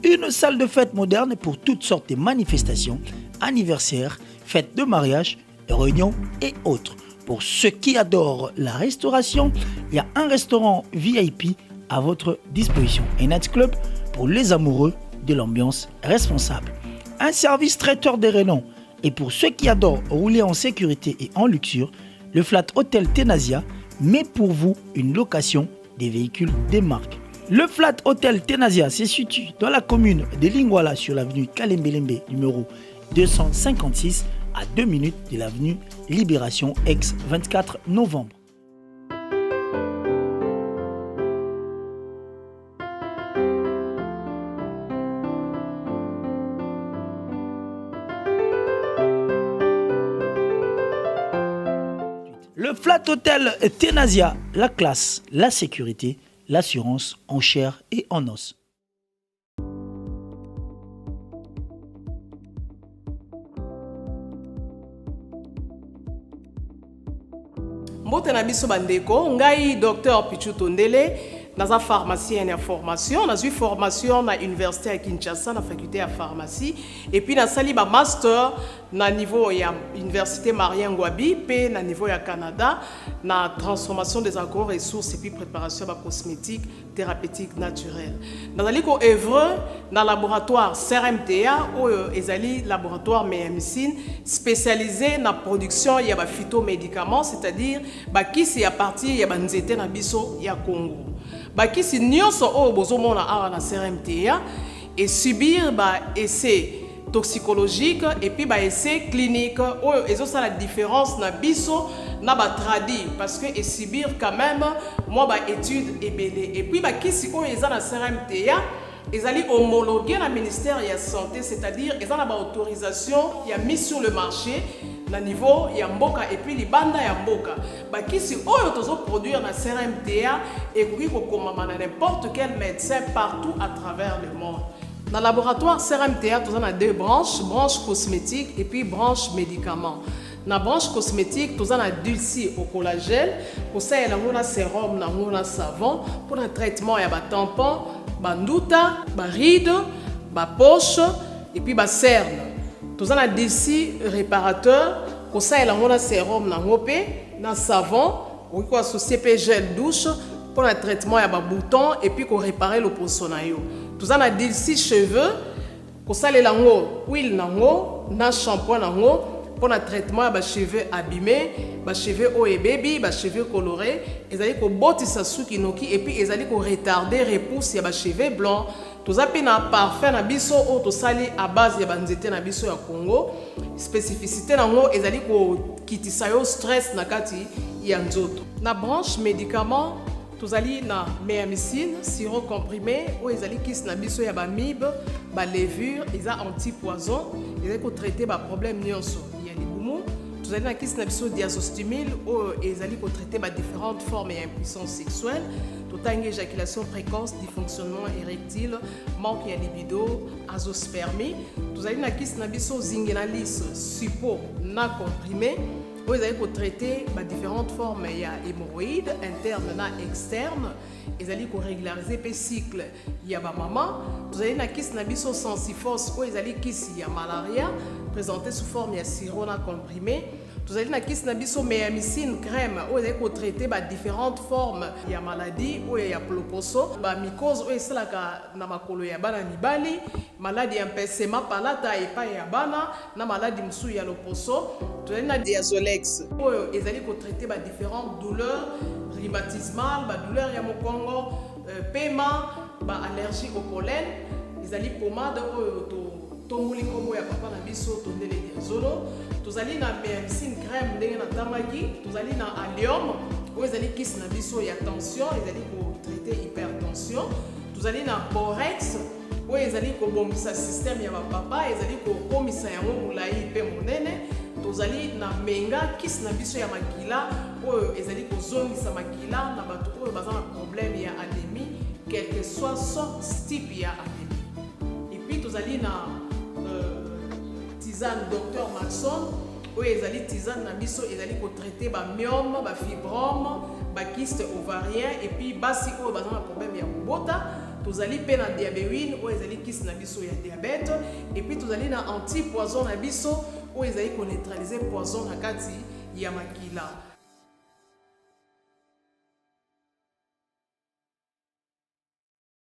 Une salle de fête moderne pour toutes sortes de manifestations, anniversaires, fêtes de mariage, réunions et autres. Pour ceux qui adorent la restauration, il y a un restaurant VIP à votre disposition. Un nightclub pour les amoureux de l'ambiance responsable. Un service traiteur de renom. Et pour ceux qui adorent rouler en sécurité et en luxure, le Flat Hotel Tenasia met pour vous une location des véhicules des marques. Le Flat Hotel Tenasia se situe dans la commune de Lingwala sur l'avenue Kalembelembe numéro 256 à 2 minutes de l'avenue Libération ex 24 novembre. Le Flat Hotel Tenasia, la classe, la sécurité, l'assurance en chair et en os. Mbote na biso bandeko, ngai Dr Pichu Tondele, naza pharmacien ya formation, nazui formation na université à Kinshasa na faculté à pharmacie et puis nasali ba master na niveau ya université Marien Ngouabi pe na niveau ya Canada na transformation des agro-ressources et puis préparation ba cosmétique thérapeutique naturelle. Nazali ko œuvre na laboratoire CRMTA ou ezali laboratoire médecine spécialisé na production ya ba phytomédicaments, c'est-à-dire ba kisi ya partie ya ba nzete na biso ya Congo. Ba kisi nyonso o bozomona awa na CRMTA et subir ba essai toxicologique et puis ba essai clinique ou ezo ça la différence na biso na ba tradi parce que et subir quand même moi ba étude et belé et puis ba kisi o eza na CRMTA ezali homologué na ministère ya santé, c'est-à-dire ezana ba autorisation ya mise sur le marché na niveau ya mboka et puis libanda ya mboka ba kisi oyo tozo produire na CRMTA et koki kokoma na n'importe quel médecin partout à travers le monde. Dans le laboratoire CRMTA, nous avons deux branches, branche cosmétique et puis branche médicaments. Dans la branche cosmétique, nous avons dulci au collagène, pour ça il y a un sérum, un savon, pour le traitement il y a un tampon, un ndouta, un ride, un poche et puis un cerne. Nous avons dulci réparateur, pour ça il y a un sérum, un savon, ou quoi associé gel douche, pour le traitement il y a un bouton et puis pour réparer le poissonaio. Tout ça na dulci cheveux, ko sale lango huile nango, na shampoing nango pour le traitement ya ba cheveux abîmés, ba cheveux o et baby, ba cheveux colorés, ezali ko botisa suki noki et puis ezali ko retarder repousse ya ba cheveux blancs. Tout ça pe na parfum na biso o to sali à base ya ba nzete na biso ya Congo. Spécificité nango ezali ko kitisa yo stress na kati ya nzoto. Na branche médicaments tous ali na méamycine, sirop comprimé, ou ils ali kis na biso ya ba mib, ba levure, ils a anti-poison, ils ali ko traiter ba problème nyonso. Il y a les boumou, tous ali na kis na biso diazostimule, ou ils ali ko traiter ba différentes formes d'impuissance sexuelle, tout en éjaculation précoce, dysfonctionnement érectile, manque de libido, azospermie, tous ali na kis na biso zingenalis, suppo na comprimé. Vous allez traiter différentes formes, il y a hémorroïdes internes et externes, vous allez régulariser le cycle, il y a maman, vous allez kiss nabiso sensifos, vous allez kiss il y a malaria, présenté sous forme il y a sirop comprimé, vous allez kiss nabiso méamycine crème, vous allez traiter différentes formes, il y a maladie, ou il y a ploposo, mycose, ou c'est la na makolo ya bana mibali, maladie empêchement palata et pas ya bana, na maladie msou ya loposo, vous allez diazolex, ou ils allez traiter différentes douleurs rhumatismales, douleurs ya mokongo, paiement, allergie au pollen, ils allez pommade tomuli kombo ya papa na biso tondele diazolo, tozali na méamycine crème ndenge na tamaki, tozali na allium, ou ezali kis na biso ya tension, ezali ko traiter hypertension, tozali na borex, ou ezali ko bombisa système ya papa, ezali ko komisa yango mulai pe monene, tozali na menga kis na biso ya makila, ou ezali ko zongisa makila na bato oyo baza na problème ya anémie, quel que soit son type ya anémie. Et puis tozali na tisane Dr Maxon, où ezali tisane na biso ezali ko traiter ba myome, ba fibrome, ba kyste ovarien et puis basi oyo baza na problème ya kobota, tozali pe na diabéine où ezali kyste na biso ya diabète et puis tozali na anti-poison na biso où ezali ko neutraliser poison na kati ya makila.